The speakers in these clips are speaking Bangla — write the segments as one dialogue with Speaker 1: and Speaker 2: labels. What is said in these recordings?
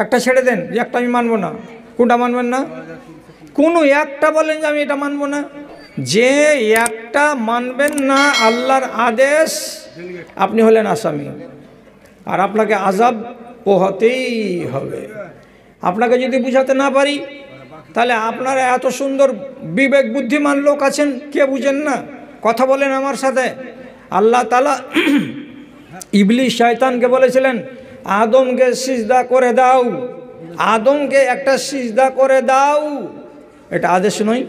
Speaker 1: একটা ছেড়ে দেন যে একটা আমি মানব না। কোনটা মানবেন না? কোনো একটা বলেন যে আমি এটা মানব না। যে একটা মানবেন না আল্লাহর আদেশ, আপনি হলেন আসামি, আর আপনাকে আযাব পোহাতেই হবে। আপনাকে যদি বুঝাতে না পারি, তাহলে আপনারা এত সুন্দর বিবেক বুদ্ধিমান লোক আছেন, কে বুঝেন না? কথা বলেন আমার সাথে। আল্লাহ তাআলা ইবলিস শয়তানকে বলেছিলেন আদমকে সিজদা করে দাও, আদমকে একটা সিজদা করে দাও। এটা আদেশ নয়,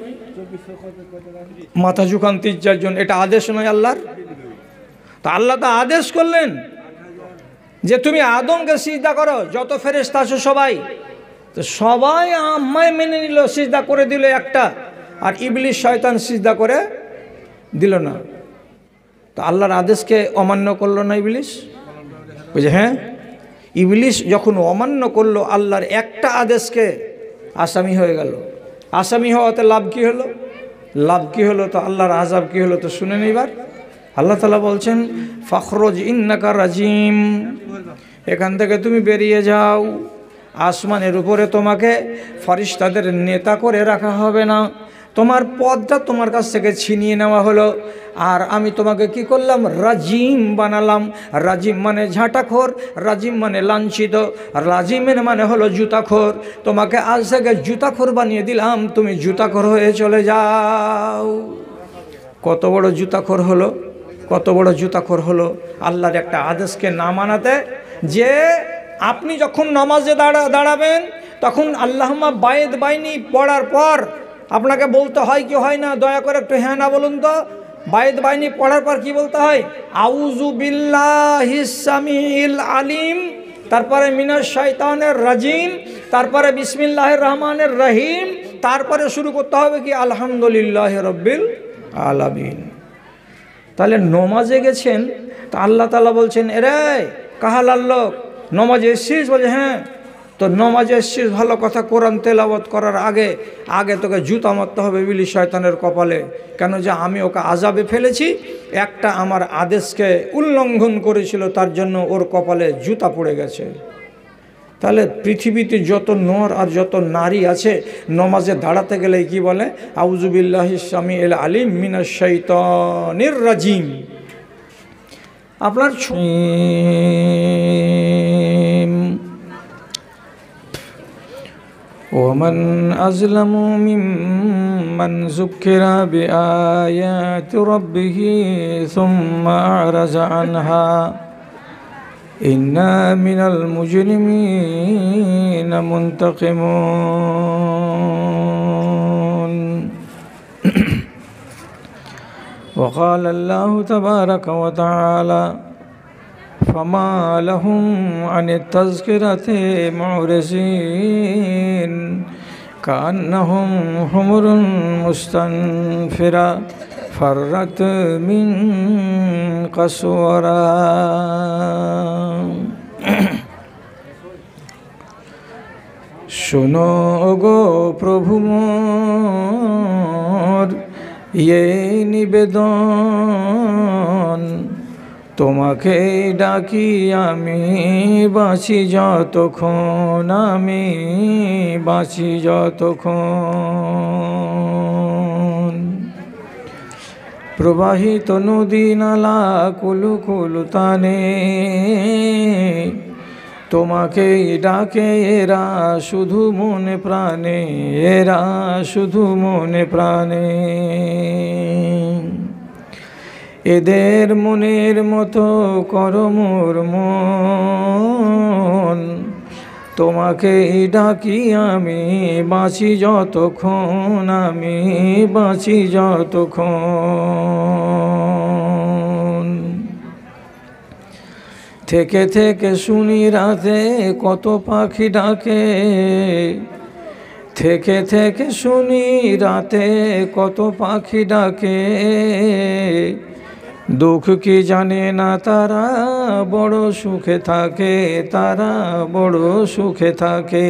Speaker 1: মাথা ঝুকান ৩-৪ জন, এটা আদেশ নয় আল্লাহর। তো আল্লাহ তো আদেশ করলেন যে তুমি আদমকে সিজদা করো, যত ফেরেশতা আছে সবাই। তো সবাই আমায় মেনে নিল, সিজদা করে দিল একটা, আর ইবলিস শয়তান সিজদা করে দিল না। তো আল্লাহর আদেশকে অমান্য করলো না ইবলিস? বুঝে? হ্যাঁ, ইবলিস যখন অমান্য করলো আল্লাহর একটা আদেশকে, আসামি হয়ে গেল। আসামি হওয়াতে লাভ কি হলো? লাভ কি হলো? তো আল্লাহর আযাব কি হলো তো শুনেন এবার। আল্লাহ তাআলা বলছেন ফাখরুজ ইন্নাকা রাজিম, এখান থেকে তুমি বেরিয়ে যাও। আসমানের উপরে তোমাকে ফেরেশতাদের নেতা করে রাখা হবে না, তোমার পদটা তোমার কাছ থেকে ছিনিয়ে নেওয়া হলো। আর আমি তোমাকে কি করলাম? রাজিম বানালাম। রাজিম মানে ঝাঁটাখোর, রাজিম মানে লাঞ্ছিত, রাজিমের মানে হলো জুতাখোর। তোমাকে আজ থেকে জুতাখোর বানিয়ে দিলাম, তুমি জুতাখোর হয়ে চলে যাও। কত বড় জুতাখোর হলো, কত বড় জুতাখোর হলো আল্লাহর একটা আদেশকে না মানাতে। যে আপনি যখন নামাজে দাঁড়াবেন তখন আল্লাহুম্মা বায়েদ বাইনি পড়ার পর আপনাকে বলতে হয় কি হয় না? দয়া করে একটু হ্যাঁ না বলুন তো। বায়েদ বাইনি পড়ার পর কি বলতে হয়? আউযু বিল্লাহিস সামিউল আলিম, তারপরে মিনাশ শাইতানির রাজিম, তারপরে বিসমিল্লাহির রহমানির রহিম, তারপরে শুরু করতে হবে কি আলহামদুলিল্লাহি রাব্বিল আলামিন। তাহলে নমাজে গেছেন, তো আল্লাহ তাআলা বলছেন এরে কাহালার লোক নমাজে এসছিস? বলে হ্যাঁ। তো নমাজে এসছিস, ভালো কথা, কোরআন তেলাওয়াত করার আগে আগে তোকে জুতা মারতে হবে ইবলিস শয়তানের কপালে। কেন? যে আমি ওকে আযাবে ফেলেছি, একটা আমার আদেশকে উল্লঙ্ঘন করেছিল, তার জন্য ওর কপালে জুতা পড়ে গেছে। তাহলে পৃথিবীতে যত নর আর যত নারী আছে নমাজে দাঁড়াতে গেলে কি বলে? আউযু বিল্লাহিস সামিউল আলিম মিনাশ শাইতানির রাজিম। আপনার ومن أظلم ممن ذكر بآيات ربه ثم أعرض عنها إنا من المجرمين منتقمون وقال الله تبارك وتعالى فما لهم عن التذكرة معرضين كأنهم حمر مستنفرة فرت من قسورة। শোনো গো প্রভু মোর এই নিবেদন, তোমাকে ডাকি আমি বাঁচি যতক্ষণ, আমি বাঁচি যতক্ষণ। প্রবাহিত নদী নালা কুলু কুলু টানে, তোমাকে ডাকে এরা শুধু মনে প্রাণে, এরা শুধু মনে প্রাণে। এদের মনের মতো করো মোর মন, তোমাকে ডাকি আমি বাঁচি যতক্ষণ, আমি বাঁচি যতক্ষণ। থেকে থেকে শুনি রাতে কত পাখি ডাকে, থেকে থেকে শুনি রাতে কত পাখি ডাকে। দুঃখ কি জানে না তারা, বড় সুখে থাকে, তারা বড় সুখে থাকে।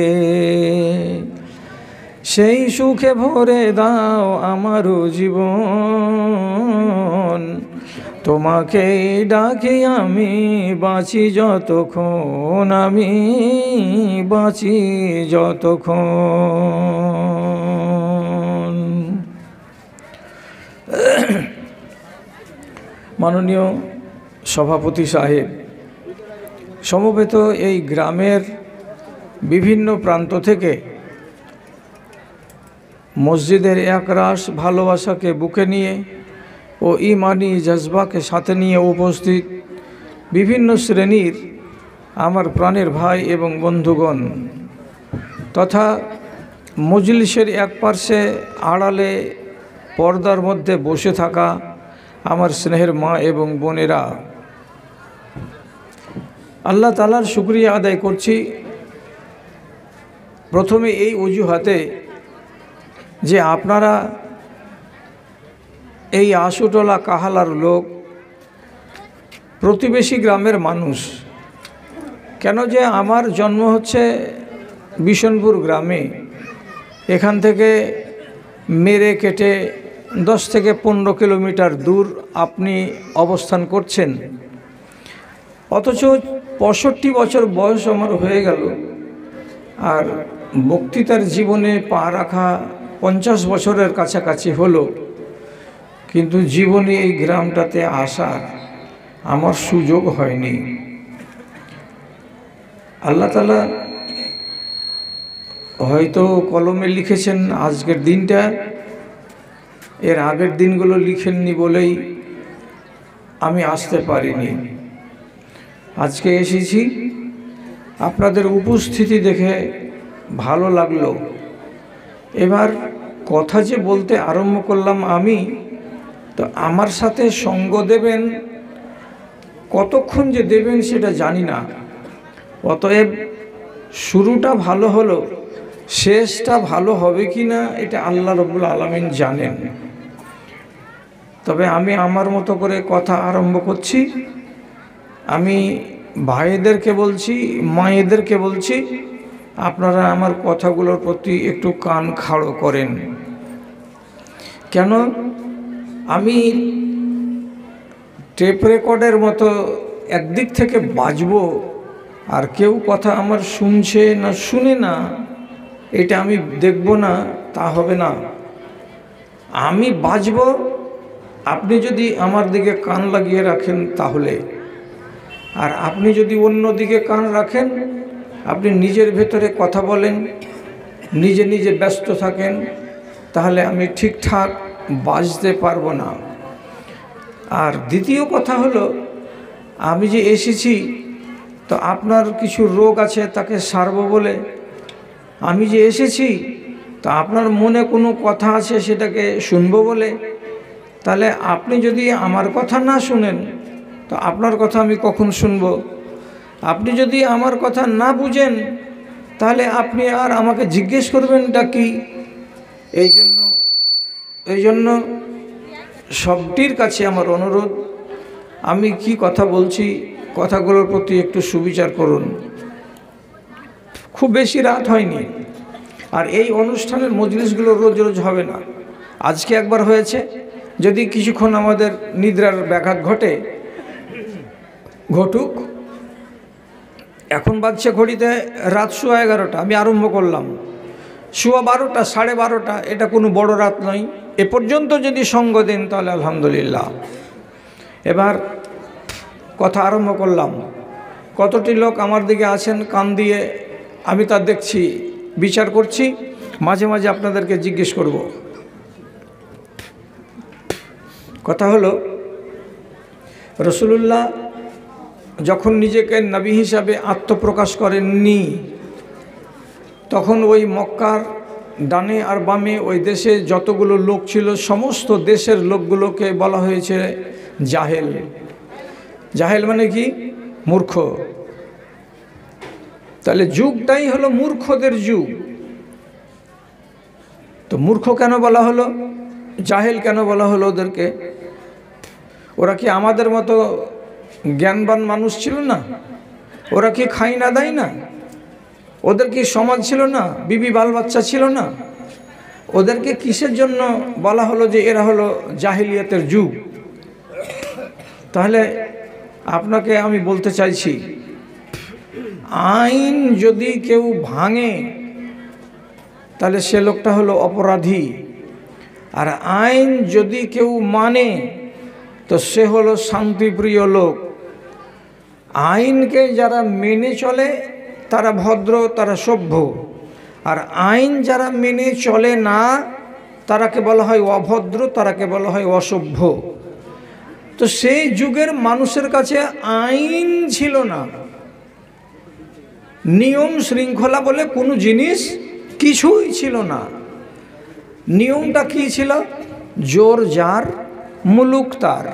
Speaker 1: সেই সুখে ভরে দাও আমারও জীবন, তোমাকে ডাকি আমি বাঁচি যতক্ষণ, আমি বাঁচি যতক্ষণ। মাননীয় সভাপতি সাহেব, সমবেত এই গ্রামের বিভিন্ন প্রান্ত থেকে মসজিদের একরাশ ভালোবাসাকে বুকে নিয়ে ও ইমানি জজবাকে সাথে নিয়ে উপস্থিত বিভিন্ন শ্রেণীর আমার প্রাণের ভাই এবং বন্ধুগণ তথা মজলিসের এক পার্শ্বে আড়ালে পর্দার মধ্যে বসে থাকা আমার স্নেহের মা এবং বোনেরা, আল্লাহ তাআলার শুকরিয়া আদায় করছি প্রথমে এই অজুহাতে যে আপনারা এই আশুটোলা কাহালার লোক, প্রতিবেশী গ্রামের মানুষ। কেন যে আমার জন্ম হচ্ছে বিশনপুর গ্রামে, এখান থেকে মেরে কেটে 10 থেকে 15 কিলোমিটার দূর আপনি অবস্থান করছেন, অথচ 65 বছর বয়স আমার হয়ে গেল, আর বক্তৃতার জীবনে পা রাখা 50 বছরের কাছাকাছি হলো, কিন্তু জীবনে এই গ্রামটাতে আসার আমার সুযোগ হয়নি। আল্লাহ তাআলা হয়তো কলমে লিখেছেন আজকের দিনটা, এর আগের দিনগুলো লিখেননি বলেই আমি আসতে পারিনি। আজকে এসেছি, আপনাদের উপস্থিতি দেখে ভালো লাগলো। এবার কথা যে বলতে আরম্ভ করলাম আমি, তো আমার সাথে সঙ্গ দেবেন, কতক্ষণ যে দেবেন সেটা জানি না। অতএব শুরুটা ভালো হলো, শেষটা ভালো হবে কি না এটা আল্লাহ রাব্বুল আলামিন জানেন। তবে আমি আমার মতো করে কথা আরম্ভ করছি। আমি ভাইদেরকে বলছি, মায়েদেরকে বলছি, আপনারা আমার কথাগুলোর প্রতি একটু কান খাড়ো করেন। কেন আমি টেপ রেকর্ডের মতো একদিক থেকে বাজবো আর কেউ কথা আমার শুনছে না শুনে না এটা আমি দেখব না, তা হবে না। আমি বাজব, আপনি যদি আমার দিকে কান লাগিয়ে রাখেন তাহলে, আর আপনি যদি অন্য দিকে কান রাখেন, আপনি নিজের ভেতরে কথা বলেন, নিজে নিজে ব্যস্ত থাকেন, তাহলে আমি ঠিকঠাক বাজতে পারবো না। আর দ্বিতীয় কথা হলো, আমি যে এসেছি তো আপনার কিছু রোগ আছে তাকে সারবো বলে। আমি যে এসেছি তো আপনার মনে কোনো কথা আছে সেটাকে শুনবো বলে। তাহলে আপনি যদি আমার কথা না শুনেন তো আপনার কথা আমি কখন শুনবো? আপনি যদি আমার কথা না বুঝেন তাহলে আপনি আর আমাকে জিজ্ঞেস করবেনটা কি? এই জন্য সবটির কাছে আমার অনুরোধ, আমি কি কথা বলছি কথাগুলোর প্রতি একটু সুবিচার করুন। খুব বেশি রাত হয়নি, আর এই অনুষ্ঠানের মজলিসগুলো রোজ রোজ হবে না। আজকে একবার হয়েছে, যদি কিছুক্ষণ আমাদের নিদ্রার ব্যাঘাত ঘটুক। এখন বাজছে ঘড়িতে রাত 11:15, আমি আরম্ভ করলাম 12:15, 12:30, এটা কোনো বড় রাত নয়। এ পর্যন্ত যদি সঙ্গ দেন তাহলে আলহামদুলিল্লাহ। এবার কথা আরম্ভ করলাম। কতটি লোক আমার দিকে আছেন কান দিয়ে আমি তা দেখছি, বিচার করছি, মাঝে মাঝে আপনাদেরকে জিজ্ঞেস করব। কথা হলো, রাসূলুল্লাহ যখন নিজেকে নবী হিসাবে আত্মপ্রকাশ করেননি, তখন ওই মক্কার ডানে আর বামে ওই দেশে যতগুলো লোক ছিল সমস্ত দেশের লোকগুলোকে বলা হয়েছে জাহেল। জাহেল মানে কি? মূর্খ। তাহলে যুগটাই হলো মূর্খদের যুগ। তো মূর্খ কেন বলা হলো, জাহেল কেন বলা হলো ওদেরকে? ওরা কি আমাদের মতো জ্ঞানবান মানুষ ছিল না? ওরা কি খাই না দেয় না? ওদের কি সমাজ ছিল না? বিবি বাল বাচ্চা ছিল না? ওদেরকে কিসের জন্য বলা হলো যে এরা হলো জাহিলিয়াতের যুগ? তাহলে আপনাকে আমি বলতে চাইছি, আইন যদি কেউ ভাঙে তাহলে সে লোকটা হলো অপরাধী, আর আইন যদি কেউ মানে তো সে হলো শান্তিপ্রিয় লোক। আইনকে যারা মেনে চলে তারা ভদ্র, তারা সভ্য, আর আইন যারা মেনে চলে না তারাকে বলা হয় অভদ্র, তারাকে বলা হয় অসভ্য। তো সেই যুগের মানুষের কাছে আইন ছিল না, নিয়ম শৃঙ্খলা বলে কোনো জিনিস কিছুই ছিল না। নিয়মটা কী ছিল? জোর যার, মুলুক তার।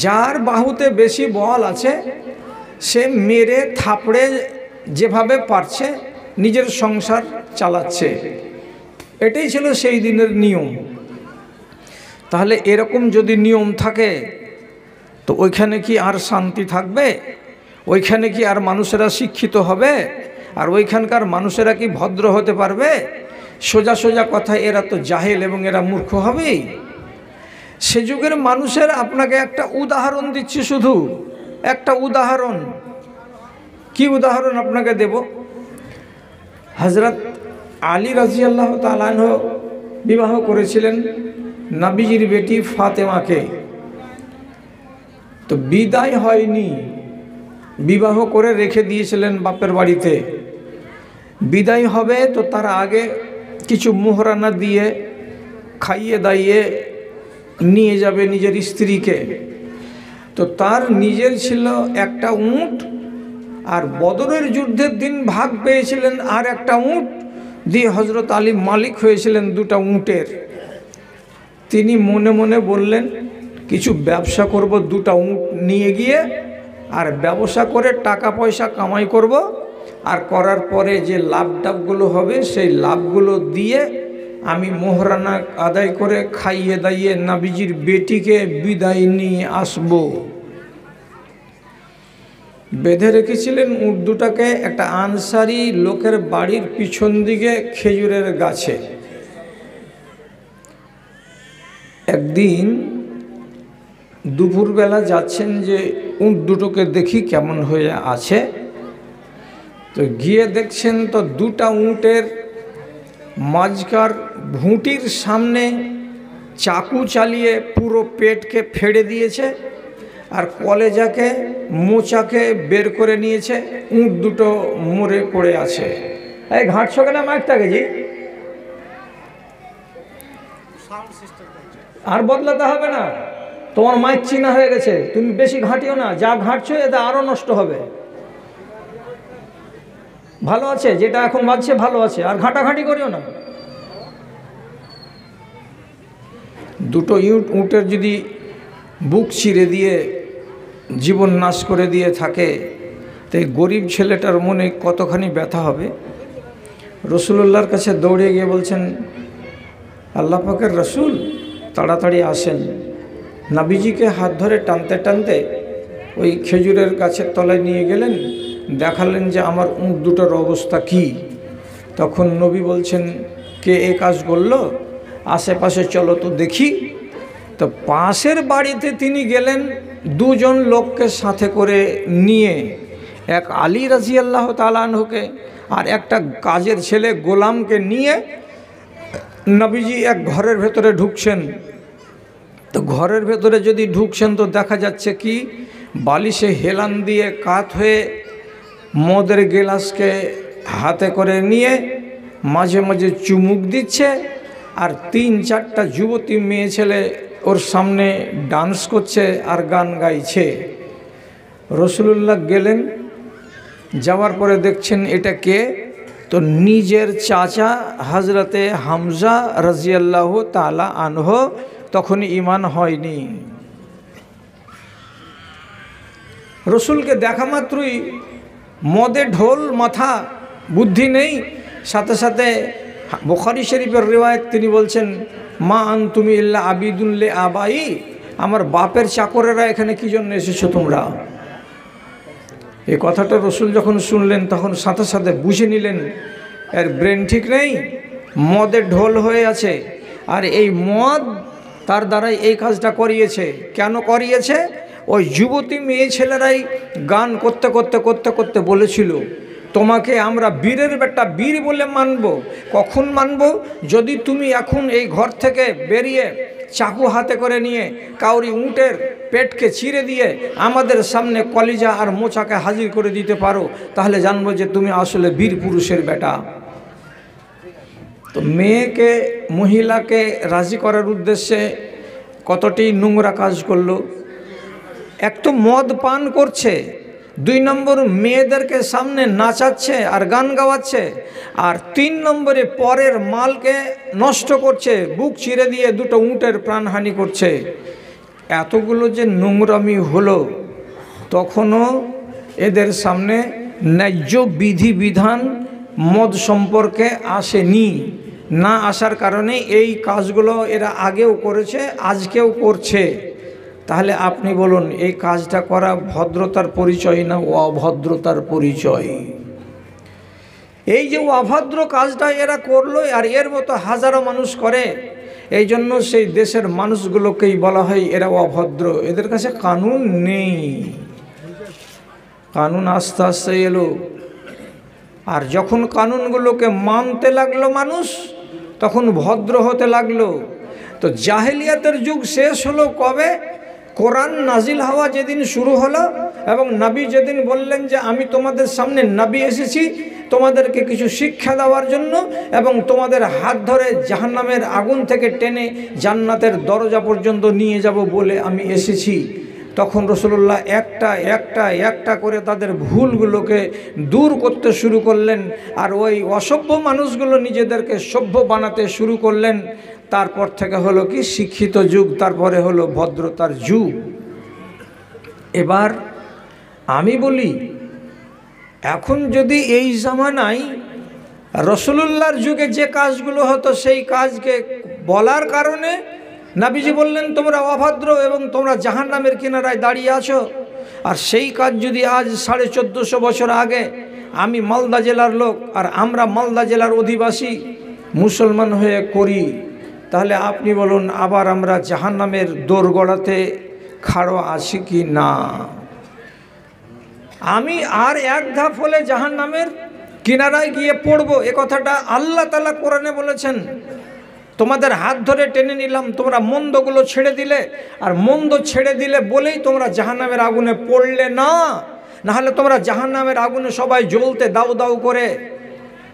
Speaker 1: যার বাহুতে বেশি বল আছে সে মেরে থাপড়ে যেভাবে পারছে নিজের সংসার চালাচ্ছে। এটাই ছিল সেই দিনের নিয়ম। তাহলে এরকম যদি নিয়ম থাকে তো ওইখানে কি আর শান্তি থাকবে? ওইখানে কি আর মানুষেরা শিক্ষিত হবে? আর ওইখানকার মানুষেরা কি ভদ্র হতে পারবে? সোজা সোজা কথা, এরা তো জাহেল এবং এরা মূর্খ হবেই। সে যুগের মানুষের আপনাকে একটা উদাহরণ দিচ্ছি, শুধু একটা উদাহরণ। কি উদাহরণ আপনাকে দেব? হযরত আলী রাদিয়াল্লাহু তাআলা আনহু বিবাহ করেছিলেন নবীজির বেটি ফাতেমাকে। তো বিদায় হয়নি, বিবাহ করে রেখে দিয়েছিলেন বাপের বাড়িতে। বিদায় হবে তো তার আগে কিছু মোহরানা দিয়ে খাইয়ে দাইয়ে নিয়ে যাবে নিজের স্ত্রীকে। তো তার নিজের ছিল একটা উট, আর বদরের যুদ্ধের দিন ভাগ পেয়েছিলেন আর একটা উট দিয়ে হযরত আলী মালিক হয়েছিলেন দুটা উটের। তিনি মনে মনে বললেন কিছু ব্যবসা করব দুটা উট নিয়ে গিয়ে, আর ব্যবসা করে টাকা পয়সা কামাই করব, আর করার পরে যে লাভ টাভগুলো হবে সেই লাভগুলো দিয়ে আমি মোহরানা আদায় করে খাইয়ে দাইয়ে নবীজির বেটিকে বিদায় নিয়ে আসব। বেঁধে রেখেছিলেন উট দুটাকে একটা আনসারি লোকের বাড়ির পিছন দিকে খেজুরের গাছে। একদিন দুপুরবেলা যাচ্ছেন যে উট দুটোকে দেখি কেমন হয়ে আছে। তো গিয়ে দেখছেন তো দুটা উটের মাঝকার ভুঁটির সামনে চাকু চালিয়ে পুরো পেটকে ফেড়ে দিয়েছে, আর কলেজাকে মোচাকে বের করে নিয়েছে। উট দুটো মরে পড়ে আছে। এই ঘাঁটছো কেন মাইকটাকে জি? আর বদলাতে হবে না, তোমার মাইক চিনা হয়ে গেছে, তুমি বেশি ঘাঁটিও না। যা ঘাঁটছো এতে আরও নষ্ট হবে। ভালো আছে যেটা এখন বাজছে, ভালো আছে, আর ঘাঁটাঘাঁটি করিও না। দুটো উটের যদি বুক ছিঁড়ে দিয়ে জীবন নাশ করে দিয়ে থাকে তো এই গরিব ছেলেটার মনে কতখানি ব্যথা হবে। রাসূলুল্লাহর কাছে দৌড়ে গিয়ে বলছেন, আল্লাহ পাকের রাসূল তাড়াতাড়ি আসেন। নবীজিকে হাত ধরে টানতে টানতে ওই খেজুরের গাছের তলায় নিয়ে গেলেন, দেখালেন যে আমার উট দুটোর অবস্থা কি। তখন নবী বলছেন, কে এ কাজ করলো? আশেপাশে চলো তো দেখি। তো পাশের বাড়িতে তিনি গেলেন দুজন লোককে সাথে করে নিয়ে, এক আলী রাদিয়াল্লাহু তাআলা আনহুকে আর একটা কাজের ছেলে গোলামকে নিয়ে নবীজি এক ঘরের ভেতরে ঢুকছেন। তো ঘরের ভেতরে যদি ঢুকছেন তো দেখা যাচ্ছে কি, বালিশে হেলান দিয়ে কাত হয়ে মদের গেলাসকে হাতে করে নিয়ে মাঝে মাঝে চুমুক দিচ্ছে, আর 3-4টা যুবতী মেয়ে ছেলে ওর সামনে ডান্স করছে আর গান গাইছে। রাসূলুল্লাহ গেলেন, যাওয়ার পরে দেখছেন এটা কে? তো নিজের চাচা হযরতে হামজা রাদিয়াল্লাহু তাআলা আনহু। তখন ঈমান হয়নি। রসুলকে দেখা মাত্রই মদে ঢোল মাথা, বুদ্ধি নেই। সাথে সাথে বুখারী শরীফের রিওয়ায়াত, তিনি বলছেন, মা আনতুম ইল্লা আবিদুন লি আবাই, আমার বাপের চাকরেরা এখানে কি জন্য এসেছো তোমরা? এই কথাটা রসুল যখন শুনলেন তখন সাথে সাথে বুঝে নিলেন এর ব্রেন ঠিক নেই, মদের ঢোল হয়ে আছে। আর এই মদ তার দ্বারাই এই কাজটা করিয়েছে। কেন করিয়েছে? ওই যুবতী মেয়ে ছেলেরাই গান করতে করতে করতে করতে বলেছিল, তোমাকে আমরা বীরের বেটা বীর বলে মানব। কখন মানব? যদি তুমি এখন এই ঘর থেকে বেরিয়ে চাকু হাতে করে নিয়ে কাউরি উটের পেটকে চিরে দিয়ে আমাদের সামনে কলিজা আর মোচাকে হাজির করে দিতে পারো, তাহলে জানবো যে তুমি আসলে বীর পুরুষের বেটা। তো মেয়েকে, মহিলাকে রাজি করার উদ্দেশ্যে কতটি নোংরা কাজ করলো। এক তো মদ পান করছে, 2 নম্বর মেয়েদেরকে সামনে নাচাচ্ছে আর গান গাওয়াচ্ছে, আর 3 নম্বরে পরের মালকে নষ্ট করছে, বুক চিরে দিয়ে 2টো উটের প্রাণহানি করছে। এতগুলো যে নোংরামি হলো, তখনও এদের সামনে ন্যায্য বিধিবিধান মদ সম্পর্কে আসেনি। না আসার কারণে এই কাজগুলো এরা আগেও করেছে, আজকেও করছে। তাহলে আপনি বলুন, এই কাজটা করা ভদ্রতার পরিচয় না অভদ্রতার পরিচয়? এই যে অভদ্র কাজটা এরা করলো, আর এর মতো হাজারো মানুষ করে, এই জন্য সেই দেশের মানুষগুলোকেই বলা হয় এরা অভদ্র। এদের কাছে কানুন নেই। কানুন আস্তে আস্তে এলো, আর যখন কানুনগুলোকে মানতে লাগলো মানুষ, তখন ভদ্র হতে লাগলো। তো জাহেলিয়াতের যুগ শেষ হলো কবে? কোরআন নাজিল হওয়া যেদিন শুরু হলো, এবং নবী যেদিন বললেন যে আমি তোমাদের সামনে নবী এসেছি তোমাদেরকে কিছু শিক্ষা দেওয়ার জন্য, এবং তোমাদের হাত ধরে জাহান্নামের আগুন থেকে টেনে জান্নাতের দরজা পর্যন্ত নিয়ে যাব বলে আমি এসেছি, তখন রাসূলুল্লাহ একটা একটা একটা করে তাদের ভুলগুলোকে দূর করতে শুরু করলেন, আর ওই অসভ্য মানুষগুলো নিজেদেরকে সভ্য বানাতে শুরু করলেন। তারপর থেকে হলো কি শিক্ষিত যুগ, তারপরে হলো ভদ্রতার যুগ। এবার আমি বলি, এখন যদি এই জামানায় রাসূলুল্লাহর যুগে যে কাজগুলো হতো, সেই কাজকে বলার কারণে নবীজি বললেন তোমরা অভদ্র এবং তোমরা জাহান্নামের কিনারায় দাঁড়িয়ে আছো, আর সেই কাজ যদি আজ 1450 বছর আগে আমি মালদা জেলার লোক আর আমরা মালদা জেলার অধিবাসী মুসলমান হয়ে করি, তাহলে আপনি বলুন আবার আমরা জাহান্নামের দোরগোড়াতে খাড়ো আছি কি না? আমি আর এক ধাপ হলে জাহান্নামের কিনারায় গিয়ে পড়ব, এ কথাটা আল্লাহ তাআলা কোরআনে বলেছেন। তোমাদের হাত ধরে টেনে নিলাম, তোমরা মন্দগুলো ছেড়ে দিলে, আর মন্দ ছেড়ে দিলে বলেই তোমরা জাহান্নামের আগুনে পড়লে না, নাহলে তোমরা জাহান্নামের আগুনে সবাই জ্বলতে দাউ দাউ করে।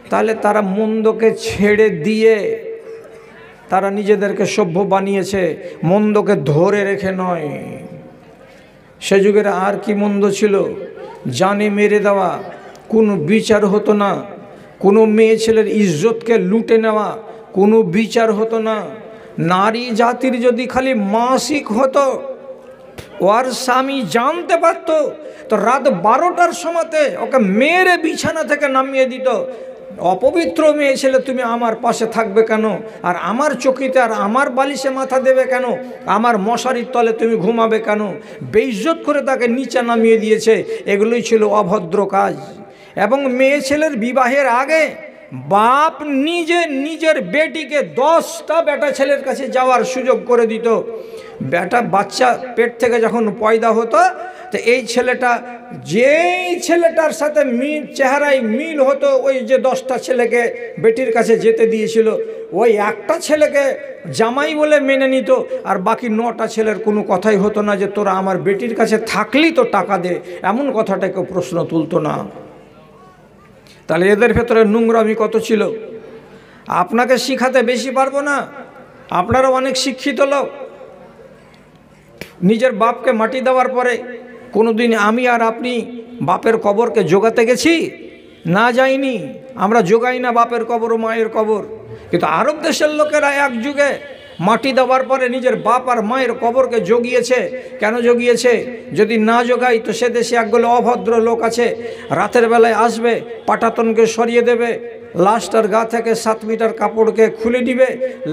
Speaker 1: তাহলে তারা মন্দকে ছেড়ে দিয়ে তারা নিজেদেরকে সভ্য বানিয়েছে, মন্দকে ধরে রেখে নয়। সে যুগের আর কি মন্দ ছিল? জানে মেরে দেওয়া, কোনো বিচার হতো না। কোনো মেয়ে ছেলের ইজ্জতকে লুটে নেওয়া, কোনো বিচার হতো না। নারী জাতির যদি খালি মাসিক হতো, ওর স্বামী জানতে পারত, তো রাত 12টার সময়তে ওকে মেরে বিছানা থেকে নামিয়ে দিত। অপবিত্র মেয়ে ছেলে, তুমি আমার পাশে থাকবে কেন? আর আমার চকিতে আর আমার বালিশে মাথা দেবে কেন? আমার মশারির তলে তুমি ঘুমাবে কেন? বেইজ্জত করে তাকে নিচে নামিয়ে দিয়েছে। এগুলোই ছিল অভদ্র কাজ। এবং মেয়ে ছেলের বিবাহের আগে বাপ নিজের বেটিকে 10টা বেটা ছেলের কাছে যাওয়ার সুযোগ করে দিত। বেটা বাচ্চা পেট থেকে যখন পয়দা হতো, তো এই ছেলেটা, যেই ছেলেটার সাথে চেহারায় মিল হতো, ওই যে 10টা ছেলেকে বেটির কাছে যেতে দিয়েছিল, ওই একটা ছেলেকে জামাই বলে মেনে নিত, আর বাকি 9টা ছেলের কোনো কথাই হতো না যে তোরা আমার বেটির কাছে থাকলি তো টাকা দে, এমন কথাটা কেউ প্রশ্ন তুলতো না। তাহলে এদের ভেতরে নোংরামি কত ছিল! আপনাকে শিখাতে বেশি পারবো না, আপনারা অনেক শিক্ষিত লোক। নিজের বাপকে মাটি দেওয়ার পরে কোনোদিন আমি আর আপনি বাপের কবরকে জোগাতে গেছি? না, যাইনি। আমরা জোগাই না বাপের কবর ও মায়ের কবর। কিন্তু আরব দেশের লোকেরা এক যুগে মাটি দেওয়ার পরে নিজের বাপ আর মায়ের কবরকে জগিয়েছে। কেন জগিয়েছে? যদি না জোগাই তো সে দেশে একগুলো অভদ্র লোক আছে, রাতের বেলায় আসবে, পাটাতনকে সরিয়ে দেবে, লাশটার গা থেকে 7 মিটার কাপড়কে খুলে দিবে,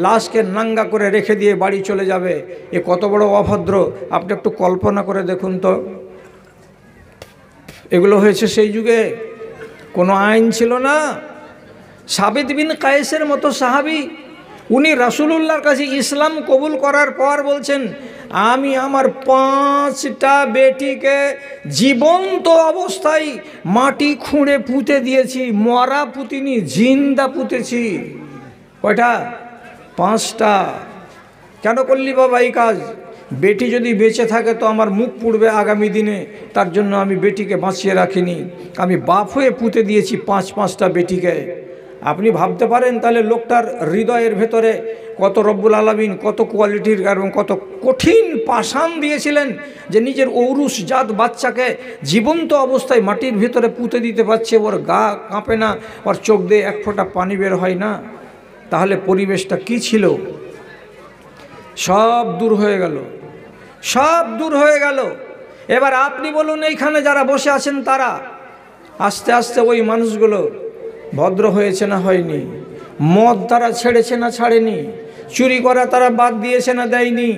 Speaker 1: লাশকে নাঙ্গা করে রেখে দিয়ে বাড়ি চলে যাবে। এ কত বড় অভদ্র আপনি একটু কল্পনা করে দেখুন তো। এগুলো হয়েছে সেই যুগে, কোনো আইন ছিল না। সাবিত বিন কায়েসের মতো সাহাবী উনি রাসূলুল্লাহর কাছে ইসলাম কবুল করার পর বলছেন, আমি আমার 5টা বেটিকে জীবন্ত অবস্থায় মাটি খুঁড়ে পুঁতে দিয়েছি, মরা পুঁতিনি, জিন্দা পুঁতেছি। কয়টা? 5টা। কেন করলি বাবা এই কাজ? বেটি যদি বেঁচে থাকে তো আমার মুখ পুড়বে আগামী দিনে, তার জন্য আমি বেটিকে বাঁচিয়ে রাখিনি, আমি বাপ হয়ে পুঁতে দিয়েছি 5টা বেটিকে। আপনি ভাবতে পারেন তাহলে লোকটার হৃদয়ের ভেতরে কত রব্বুল আলামিন কত কোয়ালিটির এবং কত কঠিন পাষাণ দিয়েছিলেন যে নিজের ঔরসজাত বাচ্চাকে জীবন্ত অবস্থায় মাটির ভেতরে পুঁতে দিতে পারছে, ওর গা কাঁপে না, ওর চোখ দিয়ে এক ফোঁটা পানি বের হয় না। তাহলে পরিবেশটা কি ছিল? সব দূর হয়ে গেল, সব দূর হয়ে গেল। এবার আপনি বলুন, এইখানে যারা বসে আছেন তারা আস্তে আস্তে ওই মানুষগুলো ভদ্র হয়েছে না হয়নি? মদ তারা ছেড়েছে না ছাড়েনি? চুরি করা তারা বাদ দিয়েছে না দেয়নি?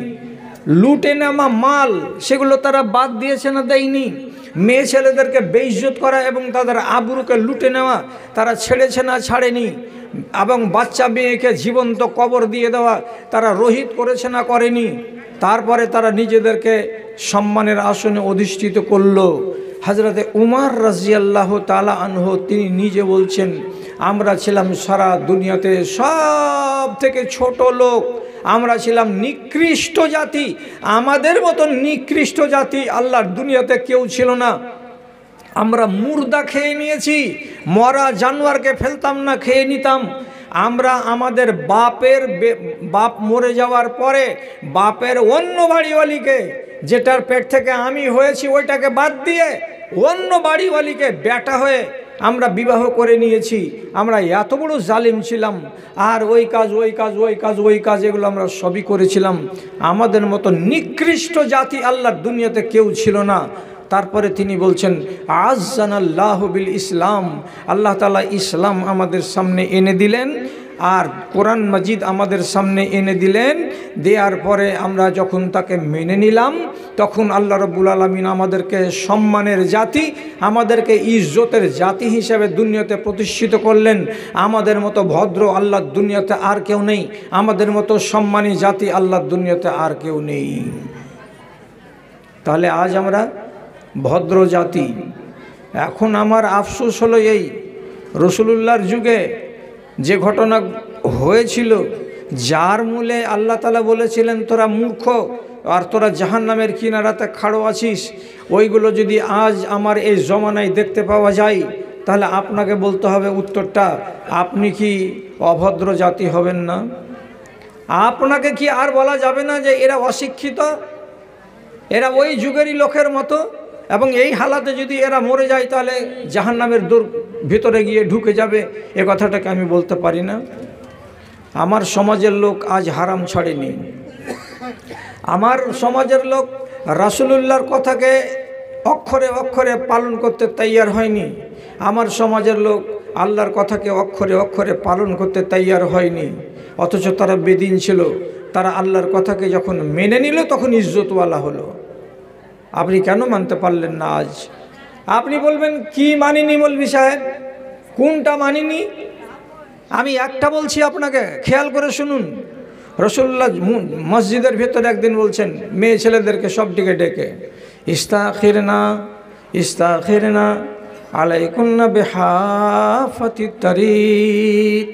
Speaker 1: লুটে নেওয়া মাল সেগুলো তারা বাদ দিয়েছে না দেয়নি? মেয়ে ছেলেদেরকে বেইজ্জত করা এবং তাদের আবরুকে লুটে নেওয়া তারা ছেড়েছে না ছাড়েনি? এবং বাচ্চা মেয়েকে জীবন্ত কবর দিয়ে দেওয়া তারা রহিত করেছে না করেনি? তারপরে তারা নিজেদেরকে সম্মানের আসনে অধিষ্ঠিত করলো। হযরতে উমর রাদিয়াল্লাহু তাআলা আনহু তিনি নিজে বলছেন, আমরা ছিলাম সারা দুনিয়াতে সব থেকে ছোট লোক, আমরা ছিলাম নিকৃষ্ট জাতি, আমাদের মতো নিকৃষ্ট জাতি আল্লাহর দুনিয়াতে কেউ ছিল না। আমরা মুর্দা খেয়ে নিয়েছি, মরা জানোয়ারকে ফেলতাম না, খেয়ে নিতাম। আমরা আমাদের বাপ মরে যাওয়ার পরে বাপের অন্য বাড়িওয়ালিকে, যেটার পেট থেকে আমি হয়েছি ওইটাকে বাদ দিয়ে অন্য বাড়িওয়ালিকে বেটা হয়ে আমরা বিবাহ করে নিয়েছি। আমরা এত বড় জালিম ছিলাম, আর ওই কাজ ওই কাজ ওই কাজ ওই কাজ এগুলো আমরা সবই করেছিলাম। আমাদের মতো নিকৃষ্ট জাতি আল্লাহর দুনিয়াতে কেউ ছিল না। তারপরে তিনি বলছেন, আযযানাল্লাহু বিল ইসলাম, আল্লাহ তাআলা ইসলাম আমাদের সামনে এনে দিলেন, আর কোরআন মাজিদ আমাদের সামনে এনে দিলেন। দেওয়ার পরে আমরা যখন তাকে মেনে নিলাম, তখন আল্লাহ রাব্বুল আলামিন আমাদেরকে সম্মানের জাতি, আমাদেরকে ইজ্জতের জাতি হিসেবে দুনিয়াতে প্রতিষ্ঠিত করলেন। আমাদের মতো ভদ্র আল্লাহর দুনিয়াতে আর কেউ নেই, আমাদের মতো সম্মানী জাতি আল্লাহর দুনিয়াতে আর কেউ নেই। তাহলে আজ আমরা ভদ্র জাতি। এখন আমার আফসোস হলো এই, রাসূলুল্লাহর যুগে যে ঘটনা হয়েছিল, যার মূলে আল্লাহ তাআলা বলেছিলেন তোরা মূর্খ আর তোরা জাহান্নামের কিনারাতে খাড়ো আছিস, ওইগুলো যদি আজ আমার এই জমানায় দেখতে পাওয়া যায়, তাহলে আপনাকে বলতে হবে উত্তরটা, আপনি কি অভদ্র জাতি হবেন না? আপনাকে কি আর বলা যাবে না যে এরা অশিক্ষিত, এরা ওই যুগেরই লোকের মতো, এবং এই হালাতে যদি এরা মরে যায় তাহলে জাহান্নামের ভিতরে গিয়ে ঢুকে যাবে? এ কথাটাকে আমি বলতে পারি না? আমার সমাজের লোক আজ হারাম ছাড়েনি, আমার সমাজের লোক রাসূলুল্লাহর কথাকে অক্ষরে অক্ষরে পালন করতে তৈয়ার হয়নি, আমার সমাজের লোক আল্লাহর কথাকে অক্ষরে অক্ষরে পালন করতে তৈয়ার হয়নি। অথচ তারা বেদিন ছিল, তারা আল্লাহর কথাকে যখন মেনে নিল তখন ইজ্জতওয়ালা হলো। আপনি কেন মানতে পারলেন না আজ? আপনি বলবেন কি মানিনি মৌলভী সাহেব, কোনটা মানিনি? আমি একটা বলছি আপনাকে, খেয়াল করে শুনুন। রাসূলুল্লাহ মসজিদের ভেতরে একদিন বলছেন মেয়ে ছেলেদেরকে সবটিকে ডেকে, ইস্তাখিরনা ইস্তাখিরনা আলাইকুন্না বিহাফাতিত তারিক।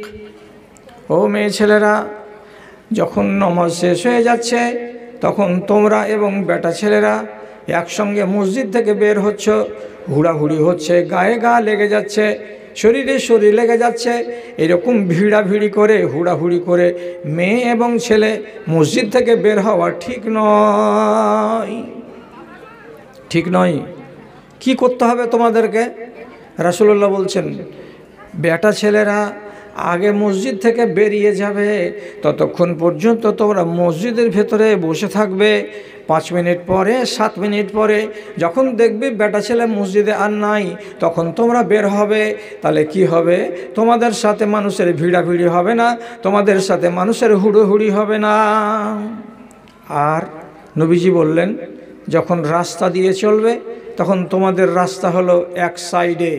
Speaker 1: ও মেয়ে ছেলেরা, যখন নামাজ শেষ হয়ে যাচ্ছে তখন তোমরা এবং বেটা ছেলেরা একসঙ্গে মসজিদ থেকে বের হচ্ছ, হুড়াহুড়ি হচ্ছে, গায়ে গা লেগে যাচ্ছে, শরীরে শরীর লেগে যাচ্ছে, এরকম ভিড়াভিড়ি করে হুড়াহুড়ি করে মেয়ে এবং ছেলে মসজিদ থেকে বের হওয়া ঠিক নয়, ঠিক নয়। কি করতে হবে তোমাদেরকে? রাসূলুল্লাহ বলছেন বেটা ছেলেরা আগে মসজিদ থেকে বেরিয়ে যাবে, ততক্ষণ পর্যন্ত তোমরা মসজিদের ভেতরে বসে থাকবে। 5 মিনিট পরে 7 মিনিট পরে যখন দেখবে বেটা ছেলে মসজিদে আর নাই, তখন তোমরা বের হবে। তাহলে কি হবে? তোমাদের সাথে মানুষের ভিড়াভিড়ি হবে না, তোমাদের সাথে মানুষের হুড়োহুড়ি হবে না। আর নবীজি বললেন যখন রাস্তা দিয়ে চলবে তখন তোমাদের রাস্তা হলো এক সাইডে,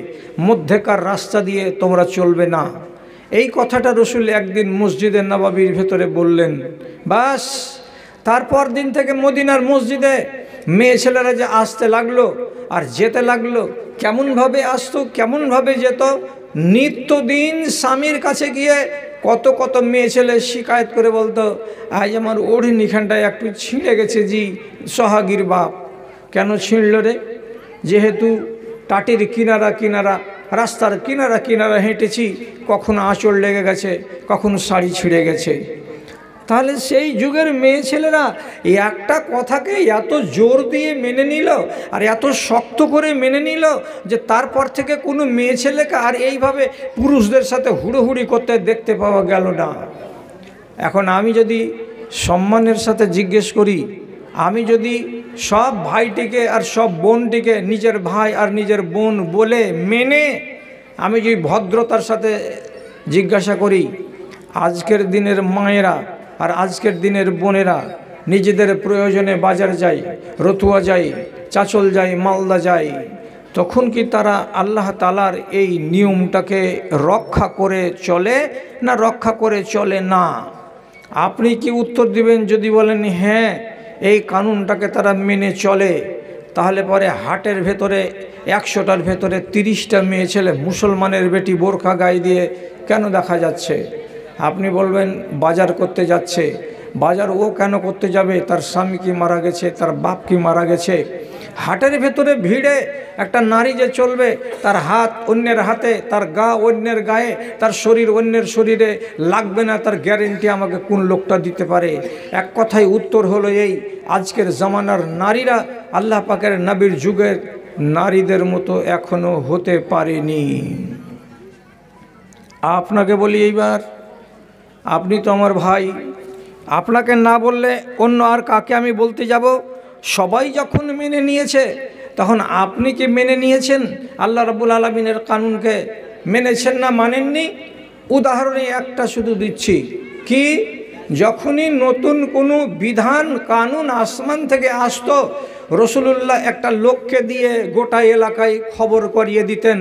Speaker 1: মধ্যেকার রাস্তা দিয়ে তোমরা চলবে না। এই কথাটা রসুল একদিন মসজিদে নববীর ভেতরে বললেন, বাস তারপর দিন থেকে মদিনার মসজিদে মেয়ে ছেলেরা যে আসতে লাগলো আর যেতে লাগলো, কেমনভাবে আসতো, কেমনভাবে যেত। নিত্যদিন স্বামীর কাছে গিয়ে কত কত মেয়ে ছেলে শিকায়ত করে বলতো, আজ আমার ওড়নিখানটায় একটু ছিঁড়ে গেছে জি সোহাগীর বাপ। কেন ছিঁড়ল রে? যেহেতু টাটির কিনারা কিনারা, রাস্তার কিনারা কিনারা হেঁটেছি, কখনো আঁচড় লেগে গেছে, কখনো শাড়ি ছিঁড়ে গেছে। তাহলে সেই যুগের মেয়ে ছেলেরা একটা কথাকে এত জোর দিয়ে মেনে নিল আর এত শক্ত করে মেনে নিল যে তারপর থেকে কোনো মেয়ে ছেলেকে আর এইভাবে পুরুষদের সাথে হুড়োহুড়ি করতে দেখতে পাওয়া গেল না। এখন আমি যদি সম্মানের সাথে জিজ্ঞেস করি, আমি যদি সব ভাইটিকে আর সব বোনটিকে নিজের ভাই আর নিজের বোন বলে মেনে আমি যদি ভদ্রতার সাথে জিজ্ঞাসা করি, আজকের দিনের মায়েরা আর আজকের দিনের বোনেরা নিজেদের প্রয়োজনে বাজার যায়, রতুয়া যায়, চাচল যায়, মালদা যায়, তখন কি তারা আল্লাহ তাআলার এই নিয়মটাকে রক্ষা করে চলে না রক্ষা করে চলে না? আপনি কি উত্তর দিবেন? যদি বলেন হ্যাঁ, এই কানুনটাকে তারা মেনে চলে, তাহলে পরে হাটের ভেতরে 100টার ভেতরে 30টা মেয়ে ছেলে মুসলমানের বেটি বোরখা গায়ে দিয়ে কেন দেখা যাচ্ছে? আপনি বলবেন বাজার করতে যাচ্ছে। বাজার ও কেন করতে যাবে? তার স্বামী কি মারা গেছে, তার বাপ কি মারা গেছে। হাটের ভেতরে ভিড়ে একটা নারী যে চলবে, তার হাত অন্যের হাতে, তার গা অন্যের গায়ে, তার শরীর অন্যের শরীরে লাগবে না, তার গ্যারেন্টি আমাকে কোন লোকটা দিতে পারে? এক কথায় উত্তর হলো এই, আজকের জামানার নারীরা আল্লাহ পাকের নবীর যুগের নারীদের মতো এখনো হতে পারেনি। আপনাকে বলি এইবার, আপনি তো আমার ভাই, আপনাকে না বললে অন্য আর কাকে আমি বলতে যাব? সবাই যখন মেনে নিয়েছে, তখন আপনি কি মেনে নিয়েছেন? আল্লাহ রাব্বুল আলামিনের কানুনকে মেনেছেন না মানেননি? উদাহরণে একটা শুধু দিচ্ছি, কি যখনই নতুন কোনো বিধান কানুন আসমান থেকে আসতো, রসুলুল্লাহ একটা লোককে দিয়ে গোটা এলাকায় খবর করিয়ে দিতেন।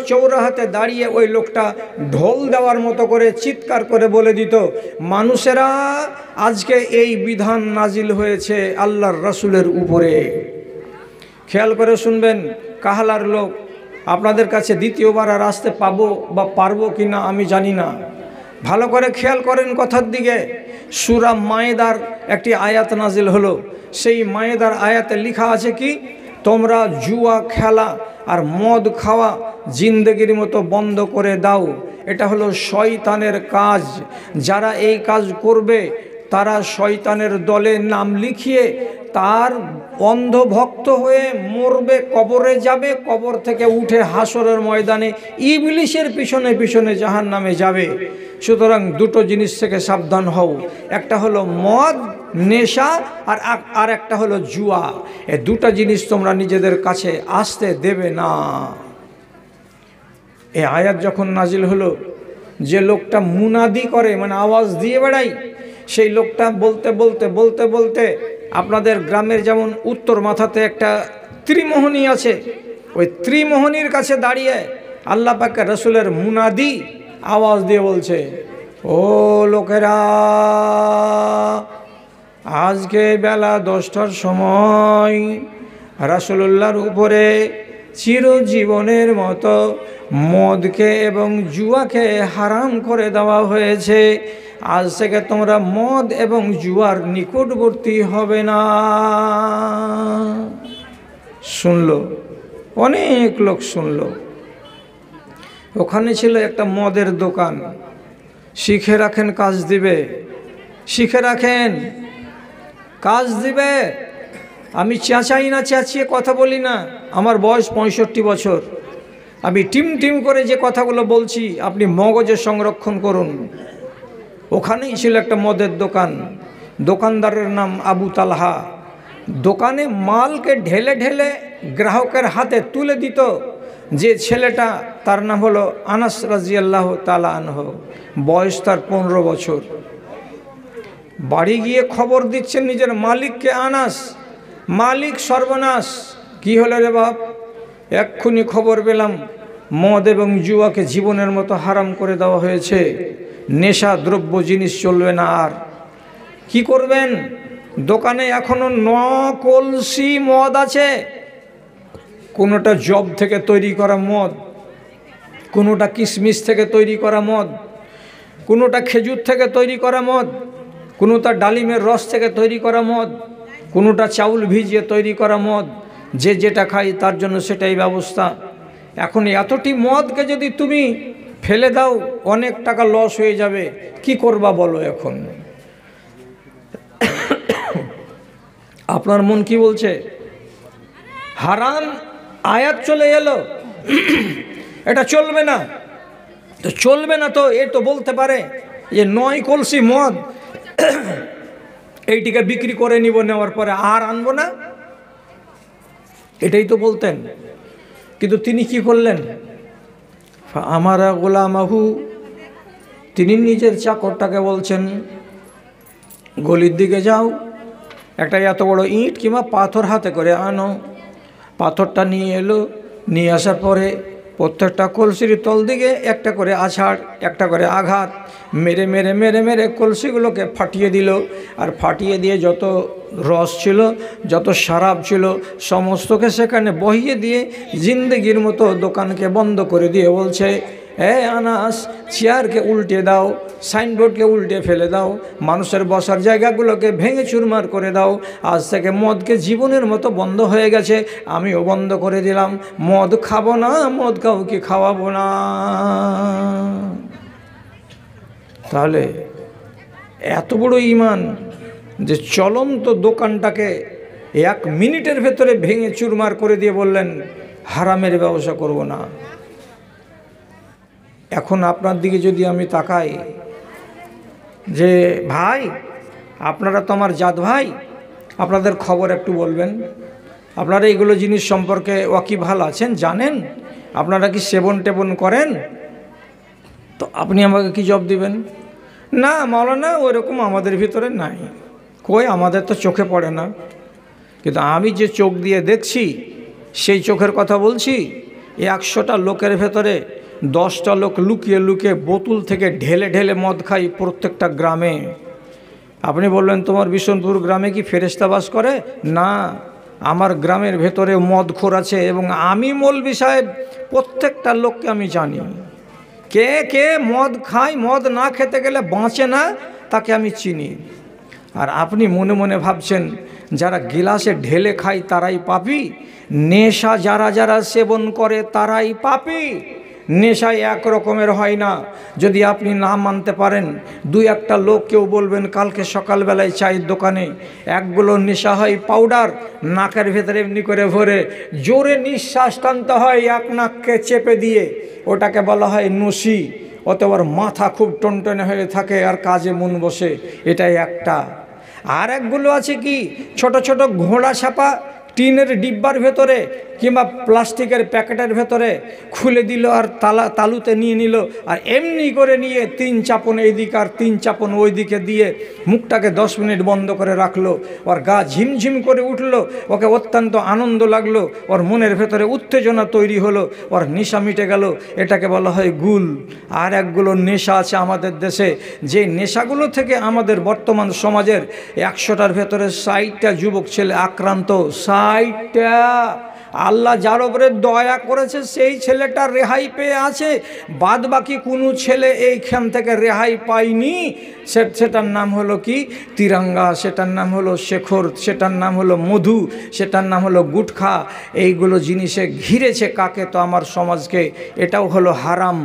Speaker 1: চৌরাহাতে দাঁড়িয়ে ওই লোকটা ঢোল দেওয়ার মতো করে চিৎকার করে বলে দিত, মানুষেরা আজকে এই বিধান নাজিল হয়েছে আল্লাহর রসুলের উপরে। খেয়াল করে শুনবেন, কাহালার লোক, আপনাদের কাছে দ্বিতীয়বার আর আসতে পাবো বা পারবো কি না আমি জানি না, ভালো করে খেয়াল করেন কথার দিকে। সূরা মায়েদার একটি আয়াত নাজিল হলো, সেই মায়েদার আয়াতে লেখা আছে কি, তোমরা জুয়া খেলা আর মদ খাওয়া জিন্দেগির মতো বন্ধ করে দাও, এটা হলো শয়তানের কাজ। যারা এই কাজ করবে তারা শয়তানের দলে নাম লিখিয়ে তার অন্ধভক্ত হয়ে মরবে, কবরে যাবে, কবর থেকে উঠে হাসরের ময়দানে ইবলিশের পিছনে পিছনে জাহান্নামে যাবে। সুতরাং দুটো জিনিস থেকে সাবধান হও, একটা হলো মদ নেশা আর একটা হলো জুয়া। এই দুটো জিনিস তোমরা নিজেদের কাছে আসতে দেবে না। এই আয়াত যখন নাজিল হলো, যে লোকটা মুনাদি করে মানে আওয়াজ দিয়ে বেড়ায়, সেই লোকটা বলতে বলতে বলতে বলতে আপনাদের গ্রামের যেমন উত্তর মাথাতে একটা ত্রিমোহনী আছে, ওই ত্রিমোহনীর কাছে দাঁড়িয়ে আল্লাহ পাকের রসুলের মুনাদি আওয়াজ দিয়ে বলছে, ও লোকেরা, আজকে বেলা 10টার সময় রাসূলুল্লাহর উপরে চিরজীবনের মতো মদকে এবং জুয়াকে হারাম করে দেওয়া হয়েছে। আজ থেকে তোমরা মদ এবং জুয়ার নিকটবর্তী হবে না। শুনলো, অনেক লোক শুনলো। ওখানে ছিল একটা মদের দোকান। শিখে রাখেন, কাজ দিবে, শিখে রাখেন, কাজ দিবে। আমি চেঁচাই না, চেঁচিয়ে কথা বলি না। আমার বয়স 65 বছর। আমি টিম করে যে কথাগুলো বলছি আপনি মগজে সংরক্ষণ করুন। ওখানেই ছিল একটা মদের দোকান, দোকানদারের নাম আবু তালহা। দোকানে মালকে ঢেলে ঢেলে গ্রাহকের হাতে তুলে দিত যে ছেলেটা, তার নাম হলো আনাস রাদিয়াল্লাহু তাআলা আনহু, বয়স তার 15 বছর। বাড়ি গিয়ে খবর দিচ্ছেন নিজের মালিককে, আনাস, মালিক সর্বনাশ। কি হলো রে বাপ? এক্ষুনি খবর পেলাম মদ এবং জুয়াকে জীবনের মতো হারাম করে দেওয়া হয়েছে। নেশা দ্রব্য জিনিস চলবে না। আর কি করবেন? দোকানে এখনো 9 কলসি মদ আছে। কোনোটা জব থেকে তৈরি করা মদ, কোনোটা কিশমিশ থেকে তৈরি করা মদ, কোনোটা খেজুর থেকে তৈরি করা মদ, কোনোটা ডালিমের রস থেকে তৈরি করা মদ, কোনোটা চাউল ভিজিয়ে তৈরি করা মদ। যে যেটা খাই তার জন্য সেটাই ব্যবস্থা। এখন এতটি মদকে যদি তুমি ফেলে দাও, অনেক টাকা লস হয়ে যাবে। কি করবা বলো? এখন আপনার মন কি বলছে? হারাম আয়াত চলে এলো, এটা চলবে না। তো চলবে না তো এ তো বলতে পারে যে 9 কলসি মদ এইটিকে বিক্রি করে নিব, নেওয়ার পরে আর আনবো না, এটাই তো বলতেন। কিন্তু তিনি কি করলেন? আমারা গোলামাহু, তিনি নিজের চাকরটাকে বলছেন গলির দিকে যাও, একটা এত বড় ইট কিংবা পাথর হাতে করে আনো। পাথরটা নিয়ে এলো, নিয়ে আসার পরে প্রত্যেকটা কলসির তল দিকে একটা করে আছাড়, একটা করে আঘাত, মেরে মেরে মেরে মেরে কলসিগুলোকে ফাটিয়ে দিল। আর ফাটিয়ে দিয়ে যত রস ছিল, যত শরাব ছিল, সমস্তকে সেখানে বহিয়ে দিয়ে জিন্দেগির মতো দোকানকে বন্ধ করে দিয়ে বলছে, আনাস, চেয়ারকে উল্টে দাও, সাইনবোর্ডকে উল্টে ফেলে দাও, মানুষের বসার জায়গাগুলোকে ভেঙে চুরমার করে দাও। আজ থেকে মদকে জীবনের মতো বন্ধ হয়ে গেছে, আমিও বন্ধ করে দিলাম। মদ খাবো না, মদ কাউকে খাওয়াবো না। তাহলে এত বড় ঈমান যে চলন্ত দোকানটাকে 1 মিনিটের ভেতরে ভেঙে চুরমার করে দিয়ে বললেন হারামের ব্যবসা করব না। এখন আপনার দিকে যদি আমি তাকাই যে ভাই, আপনারা তো আমার জাত ভাই, আপনাদের খবর একটু বলবেন। আপনারা এইগুলো জিনিস সম্পর্কে ওয়াকিবহাল আছেন, জানেন? আপনারা কি সেবন টেবন করেন? তো আপনি আমাকে কি জবাব দিবেন? না মাওলানা, ওইরকম আমাদের ভিতরে নাই। কই, আমাদের তো চোখে পড়ে না। কিন্তু আমি যে চোখ দিয়ে দেখছি সেই চোখের কথা বলছি। 100টা লোকের ভেতরে 10টা লোক লুকিয়ে লুকিয়ে বোতল থেকে ঢেলে ঢেলে মদ খাই প্রত্যেকটা গ্রামে। আপনি বললেন তোমার বিশনপুর গ্রামে কি ফেরেশতা বাস করে? না, আমার গ্রামের ভেতরে মদখোর আছে। এবং আমি মৌলভী সাহেব প্রত্যেকটা লোককে আমি জানি, কে কে মদ খায়, মদ না খেতে গেলে বাঁচে না, তাকে আমি চিনি। আর আপনি মনে মনে ভাবছেন যারা গিলাসে ঢেলে খায় তারাই পাপী, নেশা যারা যারা সেবন করে তারাই পাপী। নেশায় এক রকমের হয় না। যদি আপনি না মানতে পারেন, 2-1টা লোক কেউ বলবেন কালকে সকালবেলায় চায়ের দোকানে একগুলো নেশা হয় পাউডার, নাকের ভেতরে এমনি করে ভরে জোরে নিঃশ্বাস টানতে হয় এক নাককে চেপে দিয়ে, ওটাকে বলা হয় নসি। অতবার মাথা খুব টনটনে হয়ে থাকে আর কাজে মন বসে, এটাই একটা। আর একগুলো আছে কি, ছোট ছোট ঘোড়া ছাপা টিনের ডিব্বার ভেতরে কিংবা প্লাস্টিকের প্যাকেটের ভেতরে খুলে দিল আর তালুতে নিয়ে নিল, আর এমনি করে নিয়ে 3 চাপন এইদিকে আর 3 চাপন ওই দিকে দিয়ে মুখটাকে 10 মিনিট বন্ধ করে রাখলো। ওর গা ঝিমঝিম করে উঠলো, ওকে অত্যন্ত আনন্দ লাগলো, ওর মনের ভেতরে উত্তেজনা তৈরি হলো, ওর নেশা মিটে গেল। এটাকে বলা হয় গুল। আর একগুলো নেশা আছে আমাদের দেশে, যে নেশাগুলো থেকে আমাদের বর্তমান সমাজের 100টার ভেতরে 60টা যুবক ছেলে আক্রান্ত। 60টা। আল্লাহ যার উপরে দয়া করেছে সেই ছেলেটা রেহাই পেয়ে আছে, বাদ বাকি কোনো ছেলে এইখান থেকে রেহাই পায়নি। সেটার নাম হলো কি, তিরঙ্গা, সেটার নাম হলো শেখর, সেটার নাম হলো মধু, সেটার নাম হলো গুটখা। এইগুলো জিনিসে ঘিরেছে কাকে? তো আমার সমাজকে। এটাও হলো হারাম।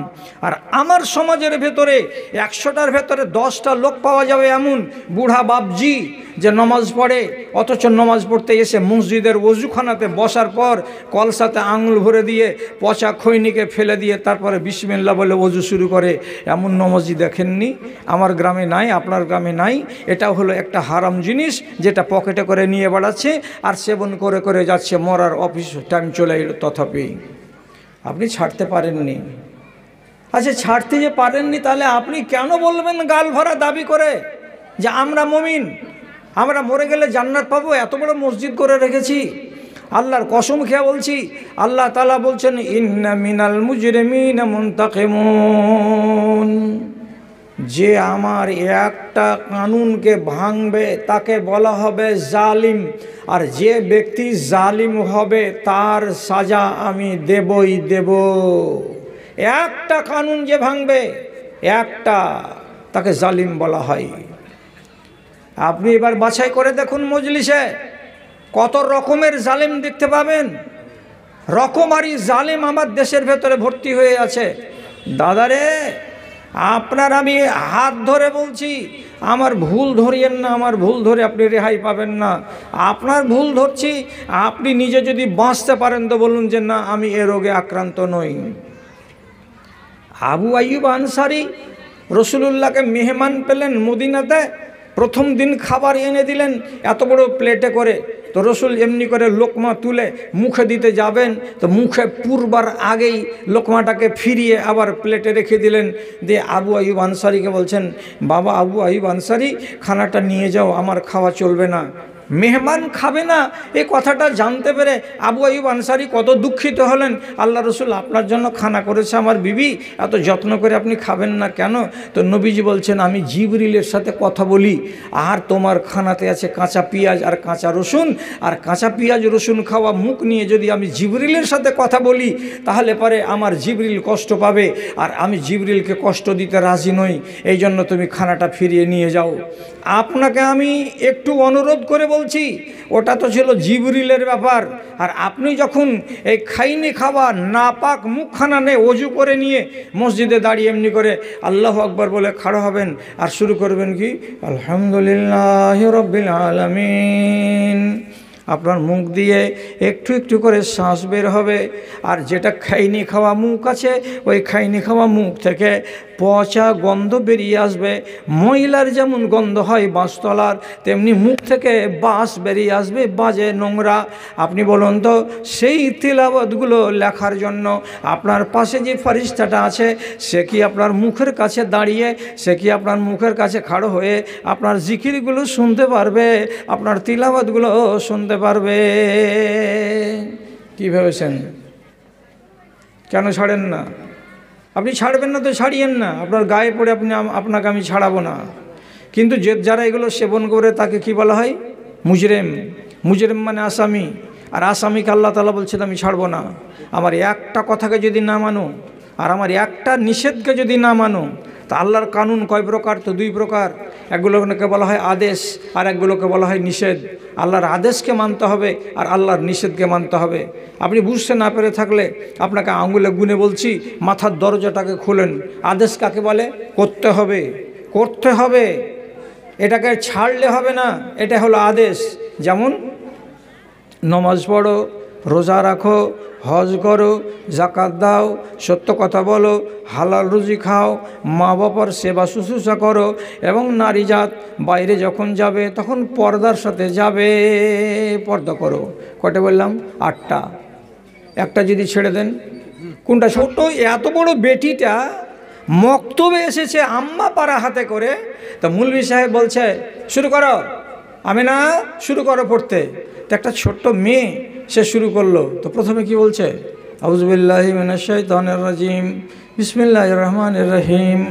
Speaker 1: আর আমার সমাজের ভেতরে 100টার ভেতরে 10টা লোক পাওয়া যাবে এমন বুড়া বাপজি যে নমাজ পড়ে, অথচ নমাজ পড়তে এসে মসজিদের ওযুখানাতে বসার পর কলসাতে আঙুল ভরে দিয়ে পচা খৈনিকে ফেলে দিয়ে তারপরে বিসমিল্লাহ বলে ওযু শুরু করে। এমন নমাজি দেখেননি? আমার গ্রামে নাই, আপনার গ্রামে নাই। এটাও হলো একটা হারাম জিনিস, যেটা পকেটে করে নিয়ে বেড়াচ্ছে আর সেবন করে করে যাচ্ছে। মরার অফিস টাইম চলে এলো, তথাপি আপনি ছাড়তে পারেননি। আচ্ছা, ছাড়তে যে পারেননি, তাহলে আপনি কেন বলবেন গাল ভরা দাবি করে যে আমরা মুমিন, আমরা মরে গেলে জান্নাত পাবো? এত বড় মসজিদ করে রেখেছি, আল্লাহর কসম খেয়ে বলছি, আল্লাহ তাআলা বলছেন ইন্না মিনাল মুজরিমিনা মুনতাকিমুন, যে আমার একটা কানুনকে ভাঙবে তাকে বলা হবে জালিম, আর যে ব্যক্তি জালিম হবে তার সাজা আমি দেবই দেব। একটা কানুন যে ভাঙবে, একটা, তাকে জালিম বলা হয়। আপনি এবার বাছাই করে দেখুন মজলিসে কত রকমের জালিম দেখতে পাবেন। রকমারি জালিম আমার দেশের ভেতরে ভর্তি হয়ে আছে। দাদারে, আপনার আমি হাত ধরে বলছি, আমার ভুল ধরিয়েন না, আমার ভুল ধরে আপনি রেহাই পাবেন না। আপনার ভুল ধরছি, আপনি নিজে যদি বাঁচতে পারেন তো বলুন যে না আমি এ রোগে আক্রান্ত নই। আবু আইয়ুব আনসারি রসুলুল্লাহকে মেহমান পেলেন মদিনাতে, প্রথম দিন খাবার এনে দিলেন এত বড় প্লেটে করে। তো রসুল এমনি করে লোকমা তুলে মুখে দিতে যাবেন, তো মুখে পুরবার আগেই লোকমাটাকে ফিরিয়ে আবার প্লেটে রেখে দিলেন। দিয়ে আবু আইয়ুব আনসারিকে বলছেন, বাবা আবু আইয়ুব আনসারি, খানাটা নিয়ে যাও, আমার খাওয়া চলবে না। মেহমান খাবে না এই কথাটা জানতে পেরে আবু আইয়ুব আনসারি কত দুঃখিত হলেন। আল্লাহ রসুল, আপনার জন্য খানা করেছে আমার বিবি, এত যত্ন করে আপনি খাবেন না কেন? তো নবীজি বলছেন, আমি জিবরিলের সাথে কথা বলি, আর তোমার খানাতে আছে কাঁচা পেঁয়াজ আর কাঁচা রসুন, আর কাঁচা পেঁয়াজ রসুন খাওয়া মুখ নিয়ে যদি আমি জিবরিলের সাথে কথা বলি তাহলে পরে আমার জিবরিল কষ্ট পাবে, আর আমি জিবরিলকে কষ্ট দিতে রাজি নই। এই জন্য তুমি খানাটা ফিরিয়ে নিয়ে যাও। আপনাকে আমি একটু অনুরোধ করে বলছি, ওটা তো ছিল জিবরিলের ব্যাপার, আর আপনি যখন এই খাইনি খাওয়া নাপাক মুখখানা নিয়ে অজু করে নিয়ে মসজিদে দাঁড়িয়ে এমনি করে আল্লাহু আকবার বলে খাড়া হবেন আর শুরু করবেন কি আলহামদুলিল্লাহ রাব্বিল আলামিন, আপনার মুখ দিয়ে একটু একটু করে শ্বাস বের হবে, আর যেটা খাইনি খাওয়া মুখ আছে ওই খাইনি খাওয়া মুখ থেকে পচা গন্ধ বেরিয়ে আসবে। মহিলার যেমন গন্ধ হয় বাঁশতলার, তেমনি মুখ থেকে বাঁশ বেরিয়ে আসবে, বাজে নোংরা। আপনি বলুন তো, সেই তিলাওয়াতগুলো লেখার জন্য আপনার পাশে যে ফেরেশতাটা আছে সে কি আপনার মুখের কাছে দাঁড়িয়ে, সে কি আপনার মুখের কাছে খাড়ো হয়ে আপনার জিকিরগুলো শুনতে পারবে, আপনার তিলাওয়াতগুলো শুনতে পারবে? কি ভেবেছেন? কেন ছাড়েন না? আপনি ছাড়বেন না তো ছাড়িয়েন না, আপনার গায়ে পড়ে আপনাকে আমি ছাড়াবো না। কিন্তু যারা এগুলো সেবন করে তাকে কি বলা হয়? মুজরিম। মুজরিম মানে আসামি, আর আসামিকে আল্লাহ তাআলা বলছেন আমি ছাড়বো না। আমার একটা কথাকে যদি না মানো, আর আমার একটা নিষেধকে যদি না মানো, তা আল্লাহর কানুন কয় প্রকার? তো দুই প্রকার। একগুলোকে বলা হয় আদেশ, আর একগুলোকে বলা হয় নিষেধ। আল্লাহর আদেশকে মানতে হবে আর আল্লাহর নিষেধকে মানতে হবে। আপনি বুঝতে না পেরে থাকলে আপনাকে আঙুলে গুনে বলছি, মাথার দরজাটাকে খুলেন। আদেশ কাকে বলে? করতে হবে, করতে হবে, এটাকে ছাড়লে হবে না, এটা হলো আদেশ। যেমন নমাজ পড়ো, রোজা রাখো, হজ করো, জাকাত দাও, সত্য কথা বলো, হালাল রুজি খাও, মা বাবার সেবা শুশ্রূষা করো, এবং নারী জাত বাইরে যখন যাবে তখন পর্দার সাথে যাবে, পর্দা করো। কটা বললাম? 8টা। একটা যদি ছেড়ে দেন, কোনটা? ছোট্ট এত বড় বেটিটা মক্তবে এসেছে আম্মা পাড়া হাতে করে, তা মুলবি সাহেব বলছে শুরু করো, আমি না শুরু করো পড়তে। তো একটা ছোট্ট মেয়ে সে শুরু করলো, তো প্রথমে কি বলছে? আউযু বিল্লাহি মিনাশ শাইতানির রাজিম, বিসমিল্লাহির রহমানির রহিম।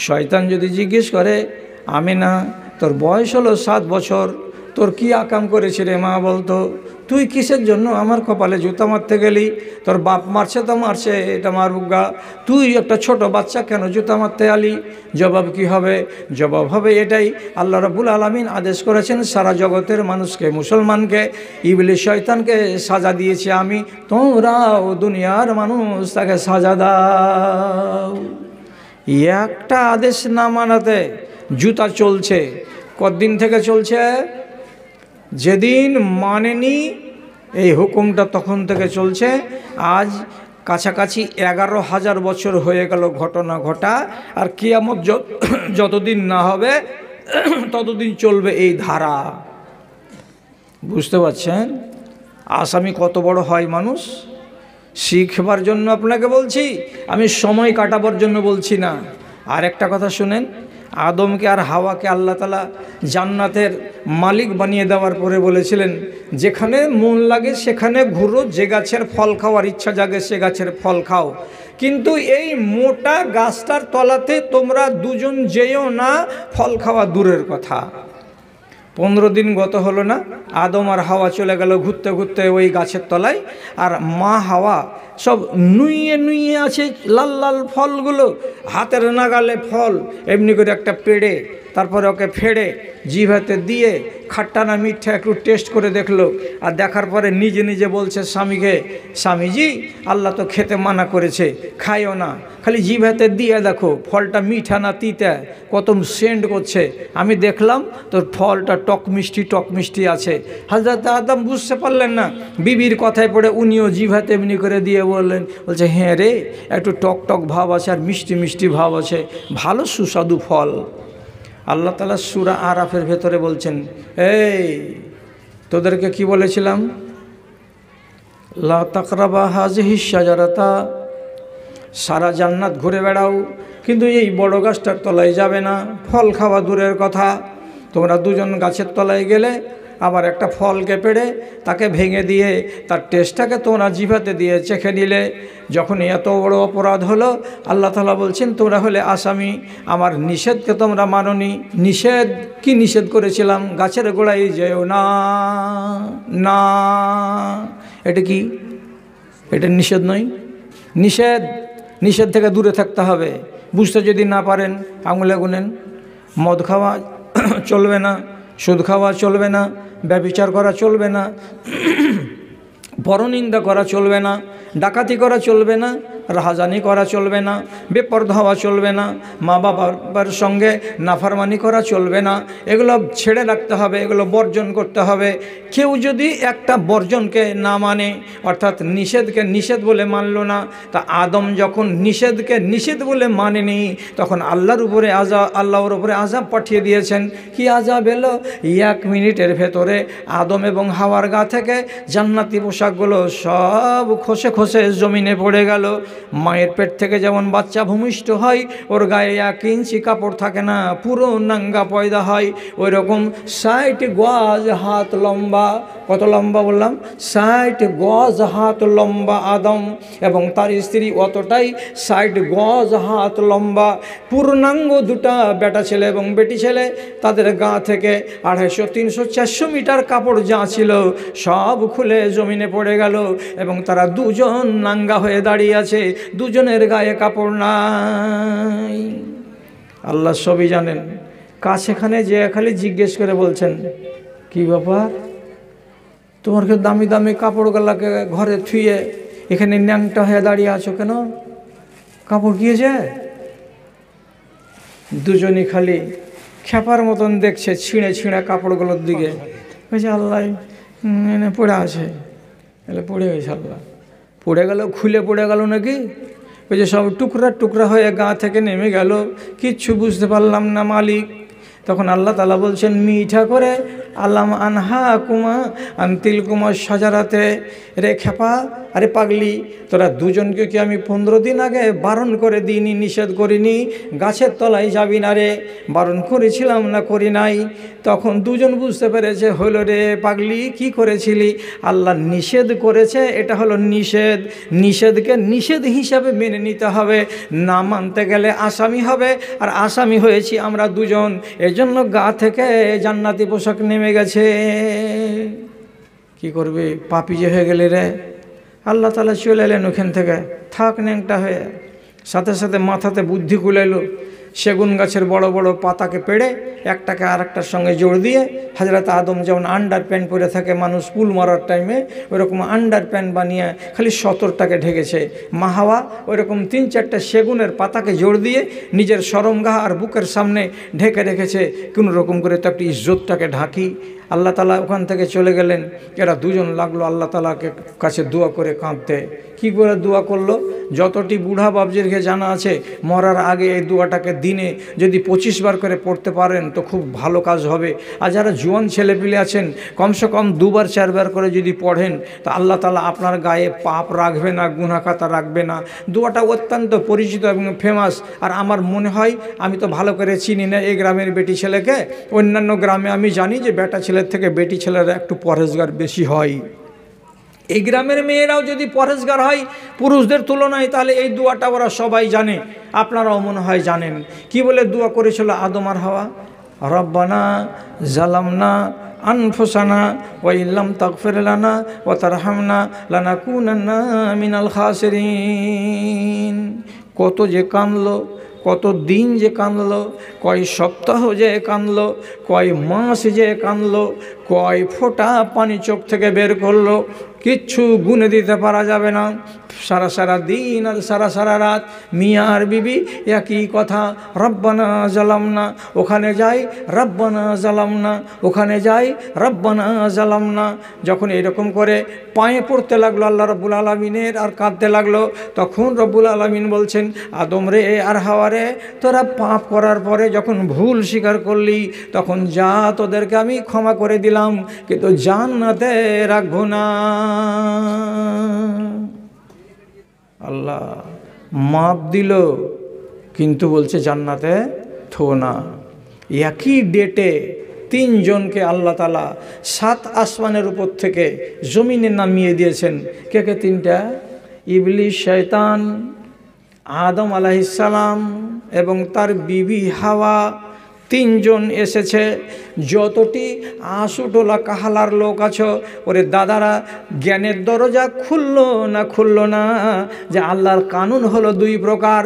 Speaker 1: শয়তান যদি জিজ্ঞেস করে, আমি না তোর বয়স হলো 7 বছর, তোর কি আকাম করেছি রে মা বলতো? তুই কিসের জন্য আমার কপালে জুতা মারতে গেলি? তোর বাপ মারছে তো মারছে, এটা মারুগা, তুই একটা ছোট বাচ্চা কেন জুতা মারতে আলি? জবাব কি হবে? জবাব হবে এটাই, আল্লাহ রাব্বুল আলামিন আদেশ করেছেন সারা জগতের মানুষকে, মুসলমানকে, ইবলিস শয়তানকে সাজা দিয়েছি আমি, তোমরাও দুনিয়ার মানুষ তাকে সাজা দাও। একটা আদেশ না মানাতে জুতা চলছে। কতদিন থেকে চলছে? যেদিন মানেনি এই হুকুমটা তখন থেকে চলছে। আজ কাছাকাছি 11,000 বছর হয়ে গেল ঘটনা ঘটা, আর কিয়ামত যতদিন না হবে ততদিন চলবে এই ধারা। বুঝতে পারছেন আসামি কত বড় হয় মানুষ? শিখবার জন্য আপনাকে বলছি, আমি সময় কাটাবার জন্য বলছি না। আর একটা কথা শুনেন, আদমকে আর হাওয়াকে আল্লাহ তাআলা জান্নাতের মালিক বানিয়ে দেওয়ার পরে বলেছিলেন, যেখানে মন লাগে সেখানে ঘুরো, যে গাছের ফল খাওয়ার ইচ্ছা জাগে সে গাছের ফল খাও, কিন্তু এই মোটা গাছটার তলাতে তোমরা দুজন যেও না, ফল খাওয়া দূরের কথা। 15 দিন গত হলো না, আদম আর হাওয়া চলে গেল ঘুরতে ঘুরতে ওই গাছের তলায়, আর মা হাওয়া সব নুইয়ে নুইয়ে আছে লাল লাল ফলগুলো, হাতের নাগালে ফল, এমনি করে একটা পেড়ে, তারপরে ওকে ফেড়ে জিভাতে দিয়ে খাট্টা না মিঠা একটু টেস্ট করে দেখলো, আর দেখার পরে নিজে নিজে বলছে স্বামীকে, স্বামীজি আল্লাহ তো খেতে মানা করেছে, খাইও না, খালি জিভাতে দিয়ে দেখো ফলটা মিঠা না তিতা, কত সেন্ট করছে, আমি দেখলাম তোর ফলটা টক মিষ্টি আছে। হযরত আদম বুঝতে পারলেন না, বিবির কথায় পড়ে উনিও জিভাতে এমনি করে দিয়ে বললেন, বলছে হ্যাঁ রে, একটু টক টক ভাব আছে আর মিষ্টি ভাব আছে, ভালো সুস্বাদু ফল। আল্লাহ তাআলা সূরা আরাফের ভেতরে বলছেন, এই তোদেরকে কি বলেছিলাম, লা তাকরাবা হাযিহিশ শাজারাতা, সারা জান্নাত ঘুরে বেড়াও কিন্তু এই বড় গাছটার তলায় যাবে না, ফল খাওয়া দূরের কথা। তোমরা দুজন গাছের তলায় গেলে আবার একটা ফলকে পেড়ে তাকে ভেঙে দিয়ে তার টেস্টটাকে তোমরা জিভাতে দিয়ে চেখে নিলে, যখন এত বড় অপরাধ হলো আল্লাহ তাআলা বলছেন তোমরা হলে আসামি, আমার নিষেধকে তোমরা মানোনি। নিষেধ কি নিষেধ করেছিলাম, গাছের গোড়ায় যেও না, না এটা কি, এটা নিষেধ নয়, নিষেধ থেকে দূরে থাকতে হবে। বুঝতে যদি না পারেন আঙুলে গুনেন, মদ খাওয়া চলবে না, সুদ খাওয়া চলবে না, ব্যভিচার করা চলবে না, পরনিন্দা করা চলবে না, ডাকাতি করা চলবে না, রাহাজানি করা চলবে না, বেপরদা হওয়া চলবে না, মা বাবার সঙ্গে নাফরমানি করা চলবে না, এগুলো ছেড়ে রাখতে হবে, এগুলো বর্জন করতে হবে। কেউ যদি একটা বর্জনকে না মানে, অর্থাৎ নিষেধকে নিষেধ বলে মানল না, তা আদম যখন নিষেধকে নিষেধ বলে মানেনি, তখন আল্লাহর উপরে আযাব পাঠিয়ে দিয়েছেন। কি আযাব এলো, 1 মিনিটের ভেতরে আদম এবং হাওয়ার গা থেকে জান্নাতি পোশাকগুলো সব খসে খসে জমিনে পড়ে গেল। মায়ের পেট থেকে যেমন বাচ্চা ভূমিষ্ঠ হয়, ওর গায়ে 1 ইঞ্চি কাপড় থাকে না, পুরো নাঙ্গা পয়দা হয়, ওই রকম 60 গজ হাত লম্বা, কত লম্বা বললাম, 60 গজ হাত লম্বা আদম এবং তার স্ত্রী অতটাই 60 গজ হাত লম্বা, পূর্ণাঙ্গ দুটা বেটা ছেলে এবং বেটি ছেলে, তাদের গা থেকে 250, 300, 400 মিটার কাপড় যা ছিল সব খুলে জমিনে পড়ে গেল, এবং তারা দুজন নাঙ্গা হয়ে দাঁড়িয়ে আছে, দুজনের গায়ে কাপড় নাই। আল্লাহ সবই জানেন, কাছেখানে যে খালি জিজ্ঞেস করে বলছেন, কি ব্যাপার, তোমার কি দামি দামি কাপড়গুলাকে ঘরে থুয়ে এখানে ন্যাংটা হয়ে দাঁড়িয়ে আছো কেন, কাপড় গিয়েছে? দুজনই খালি খেপার মতন দেখছে ছিঁড়ে ছিঁড়ে কাপড়গুলোর দিকে, বলছে আল্লাহ পড়ে আছে, এলে পড়ে গেছে, আল্লাহ পড়ে গেল, খুলে পড়ে গেল নাকি, ওই যে সব টুকরা টুকরা হয়ে গা থেকে নেমে গেল, কিচ্ছু বুঝতে পারলাম না মালিক। তখন আল্লাহ তাআলা বলছেন মিঠা করে, আলাম আনহা কুমা আনতিল কুমার সাজারাতে, রে খেপা, আরে পাগলি, তোরা দুজনকে কি আমি 15 দিন আগে বারণ করে দিইনি, নিষেধ করিনি, গাছের তলায় যাবি না রে, বারণ করেছিলাম না করি নাই? তখন দুজন বুঝতে পেরেছে, হলো রে পাগলি কি করেছিলি, আল্লাহ নিষেধ করেছে, এটা হলো নিষেধ, নিষেধকে নিষেধ হিসাবে মেনে নিতে হবে, না মানতে গেলে আসামি হবে, আর আসামি হয়েছি আমরা দুজন, এজন্য গা থেকে জান্নাতি পোশাক নেমে গেছে। কি করবে, পাপী যে হয়ে গেলে রে। আল্লাহ তাআলা চলে এলেন ওখান থেকে, থাক ন্যাংটা হয়ে, সাথে সাথে মাথাতে বুদ্ধি কুলাইলো, সেগুন গাছের বড় বড় পাতাকে পেড়ে একটাকে আর একটার সঙ্গে জোড় দিয়ে, হযরত আদম যেমন আন্ডার প্যান্ট পরে থাকে মানুষ পুল মারার টাইমে, ওইরকম আন্ডার প্যান্ট বানিয়ে খালি সতরটাকে ঢেকেছে। মা হাওয়া ওইরকম 3-4টা সেগুনের পাতাকে জোড় দিয়ে নিজের শরমগাহ আর বুকের সামনে ঢেকে রেখেছে, কোনো রকম করে তো একটি ইজ্জতটাকে ঢাকি। আল্লাহ তাআলা ওখান থেকে চলে গেলেন, এরা দুজন লাগলো আল্লাহ তাআলাকে কাছে দোয়া করে কাঁদতে। কি করে দোয়া করলো, যতটি বুড়া বাবজিরকে জানা আছে, মরার আগে এই দোয়াটাকে দিনে যদি 25 বার করে পড়তে পারেন তো খুব ভালো কাজ হবে। আর যারা জোয়ান ছেলেপিলে আছেন কমসে কম 2 বার 4 বার করে যদি পড়েন তো আল্লাহ তাআলা আপনার গায়ে পাপ রাখবে না, গুনাহ খাতা রাখবে না। দোয়াটা অত্যন্ত পরিচিত এবং ফেমাস। আর আমার মনে হয়, আমি তো ভালো করে চিনি না এই গ্রামের বেটি ছেলেকে, অন্যান্য গ্রামে আমি জানি যে বেটা ছেলের থেকে বেটি ছেলেরা একটু পরহেজগার বেশি হয়। এই গ্রামের মেয়েরাও যদি পরহেজগার হয় পুরুষদের তুলনায় তাহলে এই দোয়াটা ওরা সবাই জানে, আপনারাও মনে হয় জানেন। কি বলে দোয়া করেছিল আদম আর হাওয়া? রব্বানা জালামনা আনফুসানা ওয়া ইল্লাম তাগফির লানা ওয়া তারহামনা লানাকুনান্না মিনাল খাসিরিন। কত যে কাঁদলো, কত দিন যে কাঁদলো, কয় সপ্তাহ যে কাঁদলো, কয় মাস যে কাঁদলো, কয় ফোঁটা পানি চোখ থেকে বের করলো, কিচ্ছু গুনে দিতে পারা যাবে না। সারা সারা দিন আর সারা সারা রাত মিয়া আর বিবি একই কথা, রব্বানা জালামনা, ওখানে যাই রব্বানা জালামনা, ওখানে যাই রব্বানা জালামনা। যখন এরকম করে পায়ে পড়তে লাগলো আল্লাহ রব্বুল আলামিনের আর কাঁদতে লাগলো, তখন রব্বুল আলামিন বলছেন, আদম রে আর হাওয়া রে, তোরা পাপ করার পরে যখন ভুল স্বীকার করলি তখন যা, তোদেরকে আমি ক্ষমা করে দিলাম, কিন্তু জান্নাতে রাখবো না। আল্লাহ মাপ দিল কিন্তু বলছে জান্নাতে থো না। একই ডেটে 3 জনকে আল্লাহ তাআলা 7 আসমানের উপর থেকে জমিনে নামিয়ে দিয়েছেন। কে কে 3টা? ইবলিস, শয়তান, আদম আলাইহিস সালাম এবং তার বিবি হাওয়া। 3 জন এসেছে। যতটি আশুটোলা কাহালার লোক আছো, ওরে দাদারা, জ্ঞানের দরজা খুললো না যে আল্লাহর কানুন হলো 2 প্রকার।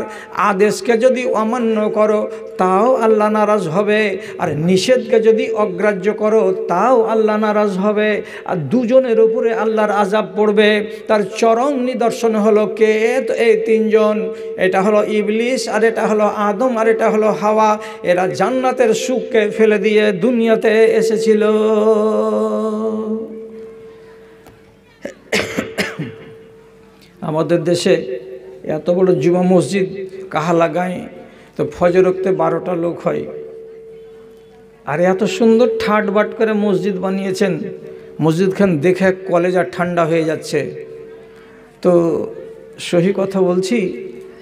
Speaker 1: আদেশকে যদি অমান্য করো তাও আল্লাহ নারাজ হবে, আর নিষেধকে যদি অগ্রাহ্য করো তাও আল্লাহ নারাজ হবে। আর 2 জনের উপরে আল্লাহর আযাব পড়বে। তার চরম নিদর্শন হলো কে? তো এই 3 জন। এটা হলো ইবলিস, আর এটা হলো আদম, আর এটা হলো হাওয়া। এরা জান্নাতের সুখকে ফেলে দিয়ে দুনিয়াতে এসেছিল। আমাদের দেশে এত বড় জুমা মসজিদ কাহালা গায়ে, তো ফজর ওয়াক্তে 12টা লোক হয়। আর এত সুন্দর ঠাট বাট করে মসজিদ বানিয়েছেন, মসজিদখান দেখে কলেজা ঠান্ডা হয়ে যাচ্ছে। তো সহি কথা বলছি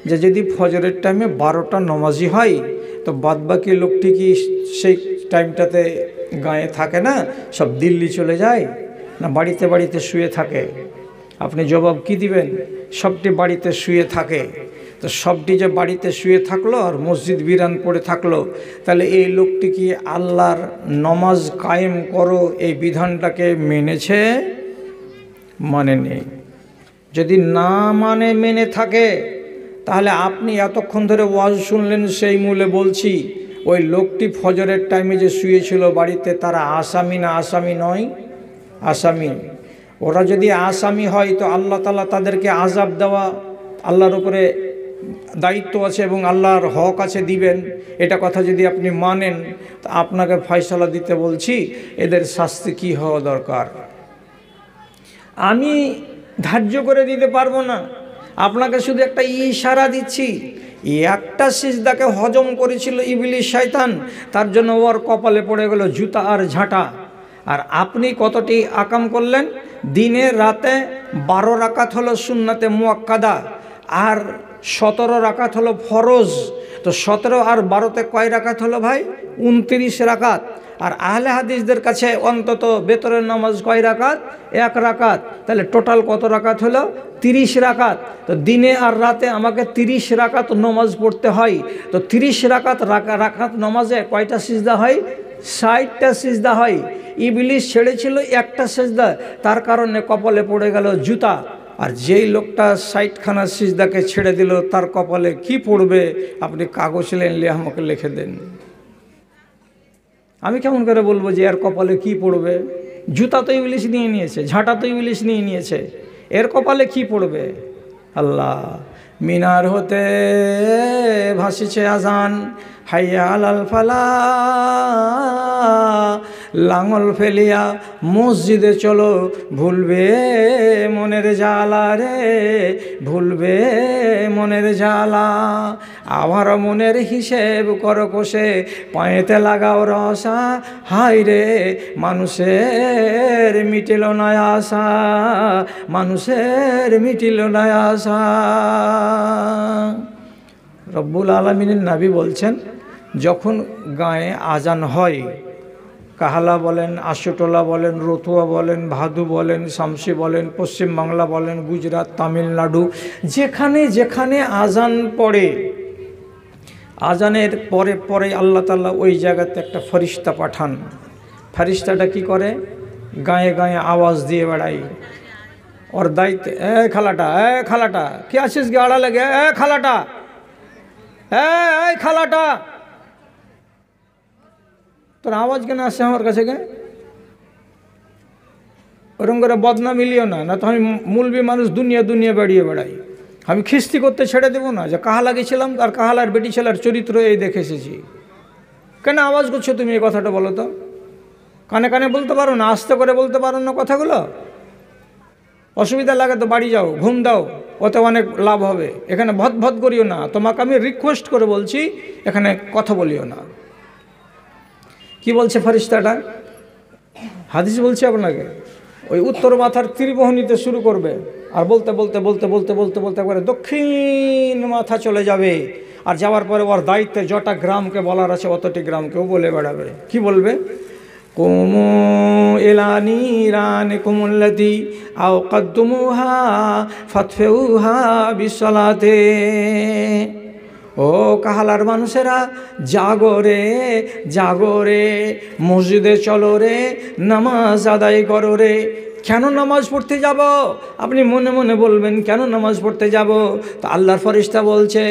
Speaker 1: যে যদি ফজরের টাইমে 12টা নামাজি হয় তো বাদবাকি লোকটি কি সেই টাইমটাতে গায়ে থাকে না, সব দিল্লি চলে যায় না বাড়িতে বাড়িতে শুয়ে থাকে? আপনি জবাব কি দিবেন? সবটি বাড়িতে শুয়ে থাকে। তো সবটি যে বাড়িতে শুয়ে থাকলো আর মসজিদ বিরান পড়ে থাকলো, তাহলে এই লোকটি কি আল্লাহর নমাজ কায়েম করো এই বিধানটাকে মেনেছে? মানে নেই। যদি না মেনে থাকে তাহলে আপনি এতক্ষণ ধরে ওয়াজ শুনলেন, সেই মূলে বলছি ওই লোকটি ফজরের টাইমে যে শুয়েছিল বাড়িতে, তারা আসামি না আসামি নয়? আসামি। ওরা যদি আসামি হয় তো আল্লাহ তাআলা তাদেরকে আযাব দেওয়া আল্লাহর উপরে দায়িত্ব আছে এবং আল্লাহর হক আছে দিবেন। এটা কথা যদি আপনি মানেন তো আপনাকে ফয়সালা দিতে বলছি এদের শাস্তি কি হওয়া দরকার। আমি ধার্য করে দিতে পারবো না, আপনাকে শুধু একটা ইশারা দিচ্ছি। একটা সিজদাকে হজম করেছিল ইবলিস শয়তান, তার জন্য ওর কপালে পড়ে গেল জুতা আর ঝাঁটা। আর আপনি কতটি আকাম করলেন? দিনে রাতে 12 রাকাত হলো সুন্নাতে মুআক্কাদা, আর 17 রাকাত হলো ফরজ। তো 17 আর 12তে কয় রাকাত হলো ভাই? 29 রাকাত। আর আহলে হাদিসদের কাছে অন্তত বেতরের নামাজ কয় রাকাত? 1 রাকাত। তাহলে টোটাল কত রাকাত হলো? 30 রাকাত। তো দিনে আর রাতে আমাকে 30 রাকাত নামাজ পড়তে হয়। তো 30 রাকাত নামাজে কয়টা সিজদা হয়? 60টা সিজদা হয়। ইবলিস ছেড়েছিল একটা সিজদা, তার কারণে কপালে পড়ে গেল জুতা। আর যেই লোকটা 60খানা সিজদাকে ছেড়ে দিল তার কপালে কি পড়বে আপনি কাগজ নিয়ে আমাকে লিখে দেন। আমি কেমন করে বলবো যে এর কপালে কি পড়বে? জুতা তো ইবলিস নিয়ে নিয়েছে, ঝাঁটা তো ইবলিস নিয়ে নিয়েছে, এর কপালে কি পড়বে? আল্লাহ মিনার হতে ভাসিছে আজান, হাইয়া আলাল ফালাহ। লাঙল ফেলিয়া মসজিদে চলো, ভুলবে মনের জ্বালা রে, ভুলবে মনের জ্বালা। আবার মনের হিসেব করো কষে, পায়েতে লাগাও রসা। হাই রে মানুষের মিটিল না আশা, মানুষের মিটিল না আশা। রব্বুল আলামিনের নবী বলছেন, যখন গায়ে আজান হয়, কাহালা বলেন, আশুটোলা বলেন, রতুয়া বলেন, ভাদু বলেন, শামসি বলেন, পশ্চিমবাংলা বলেন, গুজরাট, তামিলনাড়ু, যেখানে যেখানে আজান পড়ে, আজানের পরে পরে আল্লাহ তাআলা ওই জায়গাতে একটা ফেরেশতা পাঠান। ফেরেশতাটা কি করে? গায়ে গায়ে আওয়াজ দিয়ে বেড়ায়। ওর দায়িত্ব, খালাটা কি আছিস গে আড়া লাগে, খালাটা, খালাটা, তোর আওয়াজ কেন আসছে আমার কাছে গে? ওরকম করে বদনাম মিলিও না, না তো আমি মুলবি মানুষ দুনিয়া দুনিয়া বেড়িয়ে বেড়াই। আমি খিস্তি করতে ছেড়ে দেবো না যে কাহালা গেছিলাম আর কাহালার বেটি ছেলের চরিত্র এই দেখে এসেছি। কেন আওয়াজ করছো তুমি? এই কথাটা বলো তো। কানে কানে বলতে পারো না? আস্তে করে বলতে পারো না কথাগুলো? অসুবিধা লাগে তো বাড়ি যাও, ঘুম দাও, ওতে অনেক লাভ হবে। এখানে ভদ ভদ করিও না। তোমাকে আমি রিকোয়েস্ট করে বলছি, এখানে কথা বলিও না। কি বলছে ফেরেশতাটা? হাদিস বলছে আপনাকে। ওই উত্তর মাথার ত্রিবহনীতে শুরু করবে, আর বলতে বলতে বলতে বলতে বলতে বলতে একবারে দক্ষিণ মাথা চলে যাবে। আর যাওয়ার পরে ওর দায়িত্বে যটা গ্রামকে বলার আছে অতটি গ্রামকেও বলে বেড়াবে। কি বলবে? কুমু ইলা নিরানিকুম আল্লাতী আওকাদতুমুহা ফাতফিউহা বিসসালাতে। ও কাহালার মানুষেরা, জাগরে জাগরে, মসজিদে চলো রে, নামাজ আদায় করো রে। কেন নামাজ পড়তে যাব? আপনি মনে মনে বলবেন কেন নামাজ পড়তে যাব? তো আল্লাহর ফেরেশতা বলছে,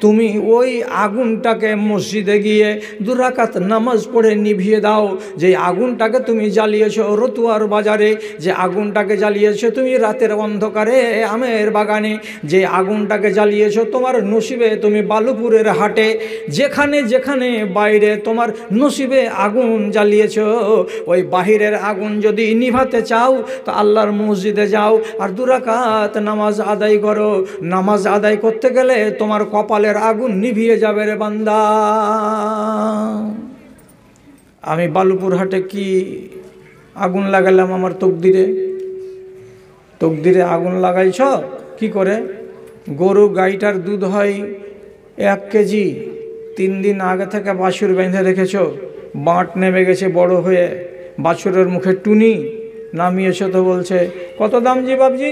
Speaker 1: তুমি ওই আগুনটাকে মসজিদে গিয়ে 2 রাকাত নামাজ পড়ে নিভিয়ে দাও। যে আগুনটাকে তুমি জ্বালিয়েছো রতুয়ার বাজারে, যে আগুনটাকে জ্বালিয়েছো তুমি রাতের অন্ধকারে আমের বাগানে, যে আগুনটাকে জ্বালিয়েছো তোমার নসিবে তুমি বালুপুরের হাটে, যেখানে যেখানে বাইরে তোমার নসিবে আগুন জ্বালিয়েছো, ওই বাহিরের আগুন যদি নিভাতে চাও তো আল্লাহর মসজিদে যাও আর 2 রাকাত নামাজ আদায় করো। নামাজ আদায় করতে গেলে তোমার কপালের আগুন নিভিয়ে যাবে রে বান্দা। আমি বালুপুর হাটে কি আগুন লাগালাম আমার তকদিরে? তকদিরে আগুন লাগাইছ কি করে? গরু গাইটার দুধ হয় 1 কেজি, 3 দিন আগে থেকে বাছুর বেঁধে রেখেছ, বাঁট নেমে গেছে বড় হয়ে, বাছুরের মুখে টুনি নামিয়েছ, তো বলছে কত দাম জি বাবজি?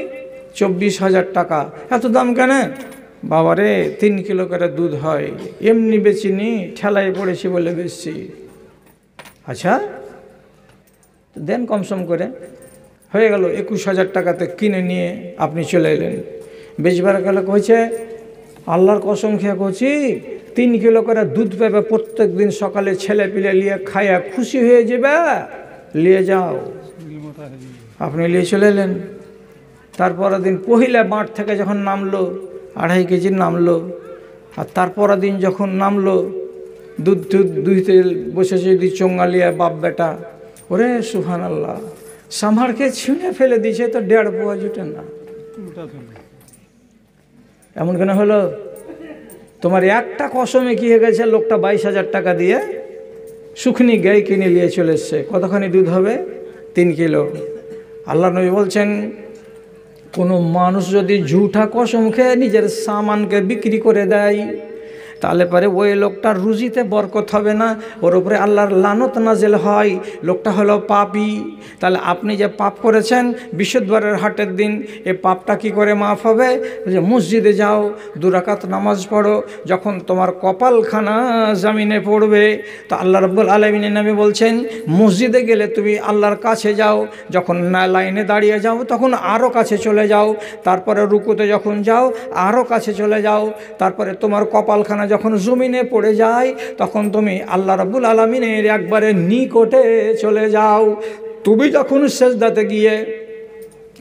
Speaker 1: 24,000 টাকা। এত দাম কেন? বাবারে 3 কিলো করে দুধ হয়, এমনি বেচিনি, ঠেলায় পড়েছি বলে বেচছি। আচ্ছা দেন কমসম করে। হয়ে গেল 21,000 টাকাতে কিনে নিয়ে আপনি চলে এলেন। বেচবার গেলে কইছে, আল্লাহর কসম খেয়ে কইছি 3 কিলো করে দুধ পাবে প্রত্যেক দিন সকালে, ছেলে পিলে নিয়ে খাইয়া খুশি হয়ে যাবে, নিয়ে যাও। আপনি নিয়ে চলে এলেন। তারপরের দিন পহিলা বাঁট থেকে যখন নামলো 2.5 কেজির নামলো, আর তারপরের দিন যখন নামলো দুধ দুইতে বসেছে যদি চোঙ্গালিয়া বাপ বেটা, ওরে সুবহানাল্লাহ, সামারকে ছিঁড়ে ফেলে দিয়েছে, তো 1.5 পোয়া জুটে না। এমন কেন হলো? তোমার একটা কসমে কি হয়ে গেছে, লোকটা 22,000 টাকা দিয়ে শুকনি গাই কিনে নিয়ে চলে এসছে। কতখানি দুধ হবে? 3 কিলো। আল্লাহ নবী বলছেন, কোনো মানুষ যদি ঝুঠা কসম খেয়ে নিজের সামানকে বিক্রি করে দেয়, তাহলে পরে ওই লোকটার রুজিতে বরকত হবে না, ওর উপরে আল্লাহর লানত নাজেল হয়। লোকটা হলো পাপী। তাহলে আপনি যে পাপ করেছেন বিশুদ্ধবারের হাটের দিন, এই পাপটা কি করে মাফ হবে? যে মসজিদে যাও, 2 রাকাত নামাজ পড়ো, যখন তোমার কপালখানা জামিনে পড়বে, তো আল্লাহ রাব্বুল আলামিনের নামে বলছেন মসজিদে গেলে তুমি আল্লাহর কাছে যাও, যখন লাইনে দাঁড়িয়ে যাও তখন আরও কাছে চলে যাও, তারপরে রুকুতে যখন যাও আরও কাছে চলে যাও, তারপরে তোমার কপালখানা যখন জমিনে পড়ে যায় তখন তুমি আল্লাহ রাব্বুল আলামিনের একবারে নিকটে চলে যাও। তুমি যখন সেজদাতে গিয়ে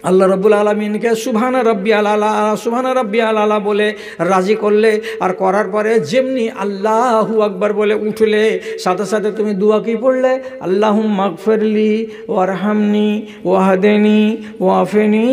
Speaker 1: আল্লাহ রাব্বুল আলামিনকে সুবহানা রাব্বিয়াল আলা সুবহানা রাব্বিয়াল আলা বলে রাজি করলে, আর করার পরে যেমনি আল্লাহু আকবার বলে উঠলে, সাথে সাথে তুমি দোয়া কি পড়লে? আল্লাহুম্মা গফিরলি ওয়ারহামনি ওয়াহদিনি ওয়াফিনি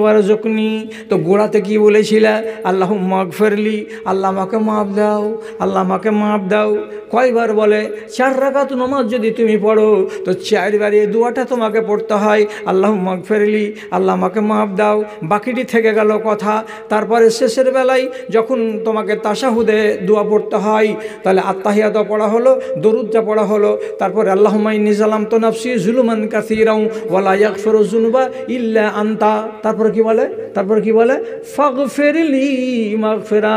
Speaker 1: ওয়ারজুকনি। তো গোড়াতে কি বলেছিলে? আল্লাহুম্মা গফিরলি, আল্লাহ আমাকে মাফ দাও, আল্লাহ আমাকে মাফ দাও। কয়বার বলে? 4 রাকাত নামাজ যদি তুমি পড়ো তো 4 বার এই দোয়াটা তোমাকে পড়তে হয়, আল্লাহুম্মা গফিরলি, আল্লাহ আমাকে মাফ দাও। বাকিটি থেকে গেল কথা। তারপরে শেষের বেলায় যখন তোমাকে তাশাহুদে দোয়া পড়তে হয়, তাহলে আত্তাহিয়াত পড়া হলো, দরুদটা পড়া হলো, তারপরে আল্লাহুম্মা ইন্নী যালামতু নাফসি যুলমান কাসীরান ওয়ালা ইয়াগফিরুয যুনুবা ইল্লা আনতা। তারপরে কি বলে? তারপরে কি বলে? ফাগফিরলি মাগফিরা।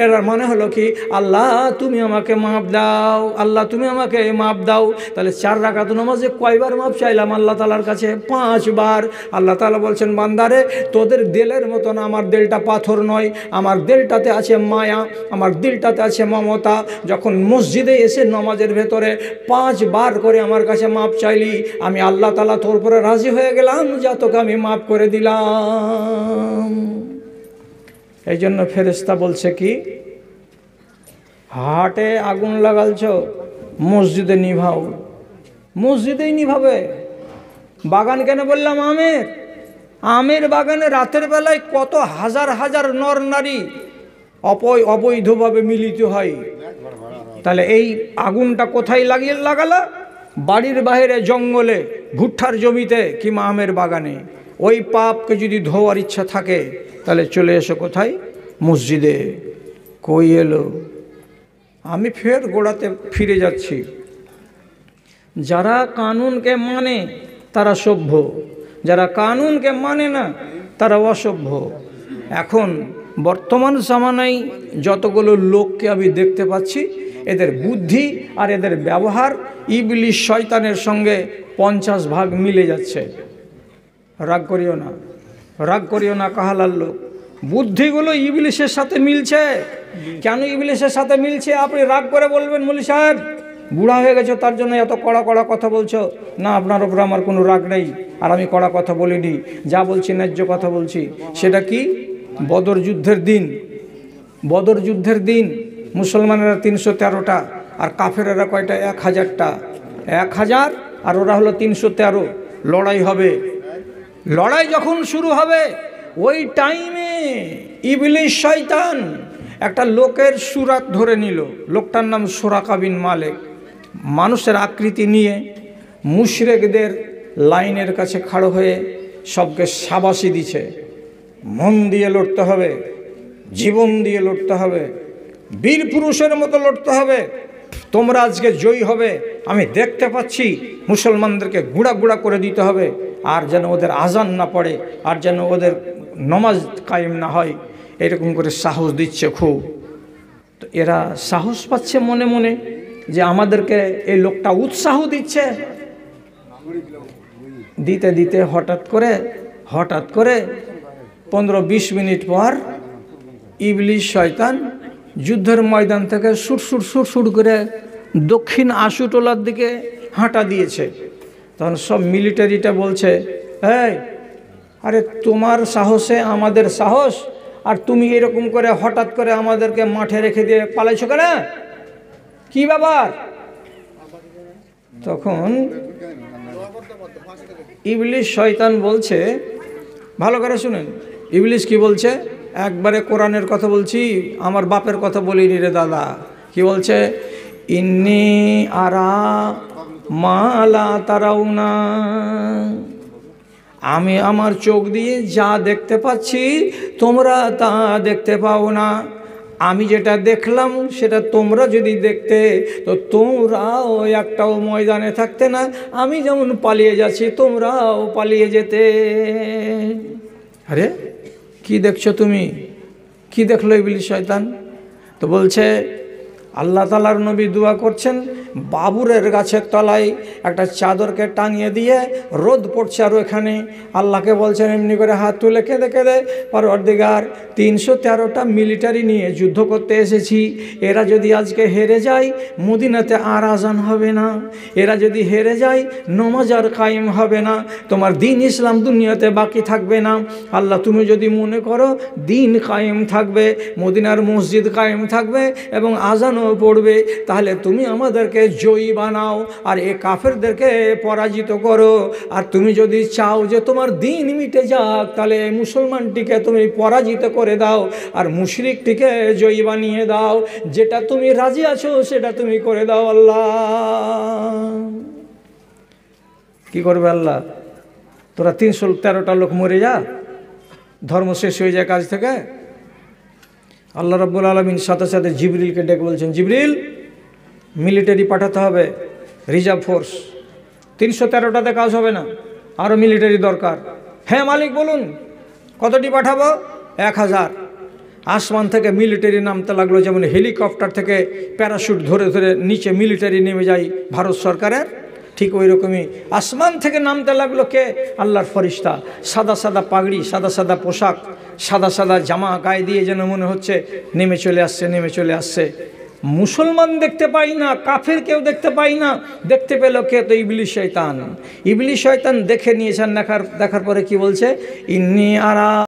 Speaker 1: এর মানে হলো কি? আল্লাহ তুমি আমাকে মাফ দাও, আল্লাহ তুমি আমাকে মাফ দাও। তাহলে 4 রাকাত নামাজে কয়বার মাফ চাইলাম আল্লাহ তাআলার কাছে? 5 বার। আল্লাহ তাআলা বলছেন, বান্দারে তোদের দিলের মতন আমার দিলটা পাথর নয়, আমার দিলটাতে আছে মায়া, আমার দিলটাতে আছে মমতা। যখন মসজিদে এসে নামাজের ভেতরে 5 বার করে আমার কাছে মাপ চাইলি, আমি আল্লাহ তাআলা তোর উপরে রাজি হয়ে গেলাম, যা তোকে আমি মাফ করে দিলাম। এই জন্য ফেরেশতা বলছে কি, হাটে আগুন লাগালছ, মসজিদে নিভাও। মসজিদেই নিভাবে। বাগান কেন বললাম? আমের বাগানে রাতের বেলায় কত হাজার হাজার নর নারী অবৈধভাবে মিলিত হয়। তাহলে এই আগুনটা কোথায় লাগালা? বাড়ির বাইরে জঙ্গলে, ভুট্টার জমিতে, কিংবা আমের বাগানে। ওই পাপকে যদি ধোয়ার ইচ্ছা থাকে তাহলে চলে এসো কোথায়? মসজিদে। কই এলো? আমি ফের গোড়াতে ফিরে যাচ্ছি। যারা কানুনকে মানে তারা সভ্য, যারা কানুনকে মানে না তারা অসভ্য। এখন বর্তমান জামানায় যতগুলো লোককে আমি দেখতে পাচ্ছি, এদের বুদ্ধি আর এদের ব্যবহার ইবলিশ শয়তানের সঙ্গে 50 ভাগ মিলে যাচ্ছে। রাগ করিও না, রাগ করিও না কাহালার লোক। বুদ্ধিগুলো ইবলিশের সাথে মিলছে। কেন ইবলিশের সাথে মিলছে? আপনি রাগ করে বলবেন, মৌলী সাহেব বুড়া হয়ে গেছে তার জন্য এত কড়া কড়া কথা বলছো। না, আপনার উপরে আমার কোনো রাগ নেই, আর আমি কড়া কথা বলিনি। যা বলছি ন্যায্য কথা বলছি। সেটা কি? বদর যুদ্ধের দিন, বদর যুদ্ধের দিন মুসলমানেরা 313টা, আর কাফেরেরা কয়টা? 1000টা। 1000 আর ওরা হলো 313। লড়াই হবে। লড়াই যখন শুরু হবে, ওই টাইমে ইবলিশ শয়তান একটা লোকের সুরাত ধরে নিল। লোকটার নাম সুরাকা বিন মালিক। মানুষের আকৃতি নিয়ে মুশরিকদের লাইনের কাছে খাড়ো হয়ে সবকে শাবাশি দিছে, মন দিয়ে লড়তে হবে, জীবন দিয়ে লড়তে হবে, বীর পুরুষের মতো লড়তে হবে, তোমরা আজকে জয়ী হবে। আমি দেখতে পাচ্ছি মুসলমানদেরকে গুঁড়া গুঁড়া করে দিতে হবে, আর যেন ওদের আজান না পড়ে, আর যেন ওদের নমাজ কায়েম না হয়। এরকম করে সাহস দিচ্ছে খুব। তো এরা সাহস পাচ্ছে মনে মনে যে আমাদেরকে এই লোকটা উৎসাহ দিচ্ছে। দিতে দিতে হঠাৎ করে 15-20 মিনিট পর ইবলিশ শয়তান যুদ্ধের ময়দান থেকে সুট করে দক্ষিণ আশুটোলার দিকে হাঁটা দিয়েছে। তখন সব মিলিটারিটা বলছে, এই আরে তোমার সাহসে আমাদের সাহস, আর তুমি এরকম করে হঠাৎ করে আমাদেরকে মাঠে রেখে দিয়ে পালাইছো কেন? কি ব্যাপার? তখন ইবলিশ শয়তান বলছে, ভালো করে শুনেন ইবলিশ কি বলছে। একবারে কোরআনের কথা বলছি, আমার বাপের কথা বলিনি রে দাদা। কি বলছে? ইন্নী আরা মা লা তারাউনা, আমি আমার চোখ দিয়ে যা দেখতে পাচ্ছি তোমরা তা দেখতে পাও না। আমি যেটা দেখলাম সেটা তোমরা যদি দেখতে তো তোমরাও একটাও ময়দানে থাকতে না। আমি যেমন পালিয়ে যাচ্ছি তোমরাও পালিয়ে যেতে। আরে কি দেখছো তুমি? কি দেখলো ইবলিশ শয়তান? তো বলছে আল্লাহ তাআলার নবী দোয়া করছেন, বাবুরের গাছের তলায় একটা চাদরকে টাঙিয়ে দিয়ে রোদ পড়ছে আর ওখানে আল্লাহকে বলছেন এমনি করে হাত তুলে কেঁদে কেঁদে, পরওয়ারদিগার 313টা মিলিটারি নিয়ে যুদ্ধ করতে এসেছি, এরা যদি আজকে হেরে যায় মদিনাতে আর আজান হবে না, এরা যদি হেরে যায় নমাজ আর কায়েম হবে না, তোমার দিন ইসলাম দুনিয়াতে বাকি থাকবে না। আল্লাহ তুমি যদি মনে করো দিন কায়েম থাকবে, মদিনার মসজিদ কায়েম থাকবে এবং আজানও পড়বে, তাহলে তুমি আমাদেরকে জয়ী বানাও আর এ কাফেরদেরকে পরাজিত করো। আর তুমি যদি চাও যে তোমার দিন মিটে যাক, তাহলে মুসলমানটিকে তুমি পরাজিত করে দাও আর মুশরিকটিকে জয়ী বানিয়ে দাও। যেটা তুমি রাজি আছো সেটা তুমি করে দাও। আল্লাহ কি করবে? আল্লাহ তোরা 313টা লোক মরে যা, ধর্ম শেষ হয়ে যায় কাজ থেকে। আল্লাহ রাব্বুল আলামিন সাথে সাথে জিবরিলকে ডেকে বলছেন, জিবরিল মিলিটারি পাঠাতে হবে, রিজার্ভ ফোর্স। 313টাতে কাজ হবে না, আরও মিলিটারি দরকার। হ্যাঁ মালিক বলুন কতটি পাঠাবো? 1000। আসমান থেকে মিলিটারি নামতে লাগলো, যেমন হেলিকপ্টার থেকে প্যারাশুট ধরে ধরে নিচে মিলিটারি নেমে যায় ভারত সরকারের, ঠিক ওই রকমই আসমান থেকে নামতে লাগলো কে? আল্লাহর ফরিস্তা। সাদা সাদা পাগড়ি, সাদা সাদা পোশাক, সাদা সাদা জামা গায়ে দিয়ে যেন মনে হচ্ছে নেমে চলে আসছে, নেমে চলে আসছে। মুসলমান দেখতে পাই না, কাফের কেউ দেখতে পাই না, দেখতে পেল কে? তো ইবলিশ শয়তান। ইবলিশ শয়তান দেখে নিয়েছেন, দেখার পরে কি বলছে? ইন্নী আরা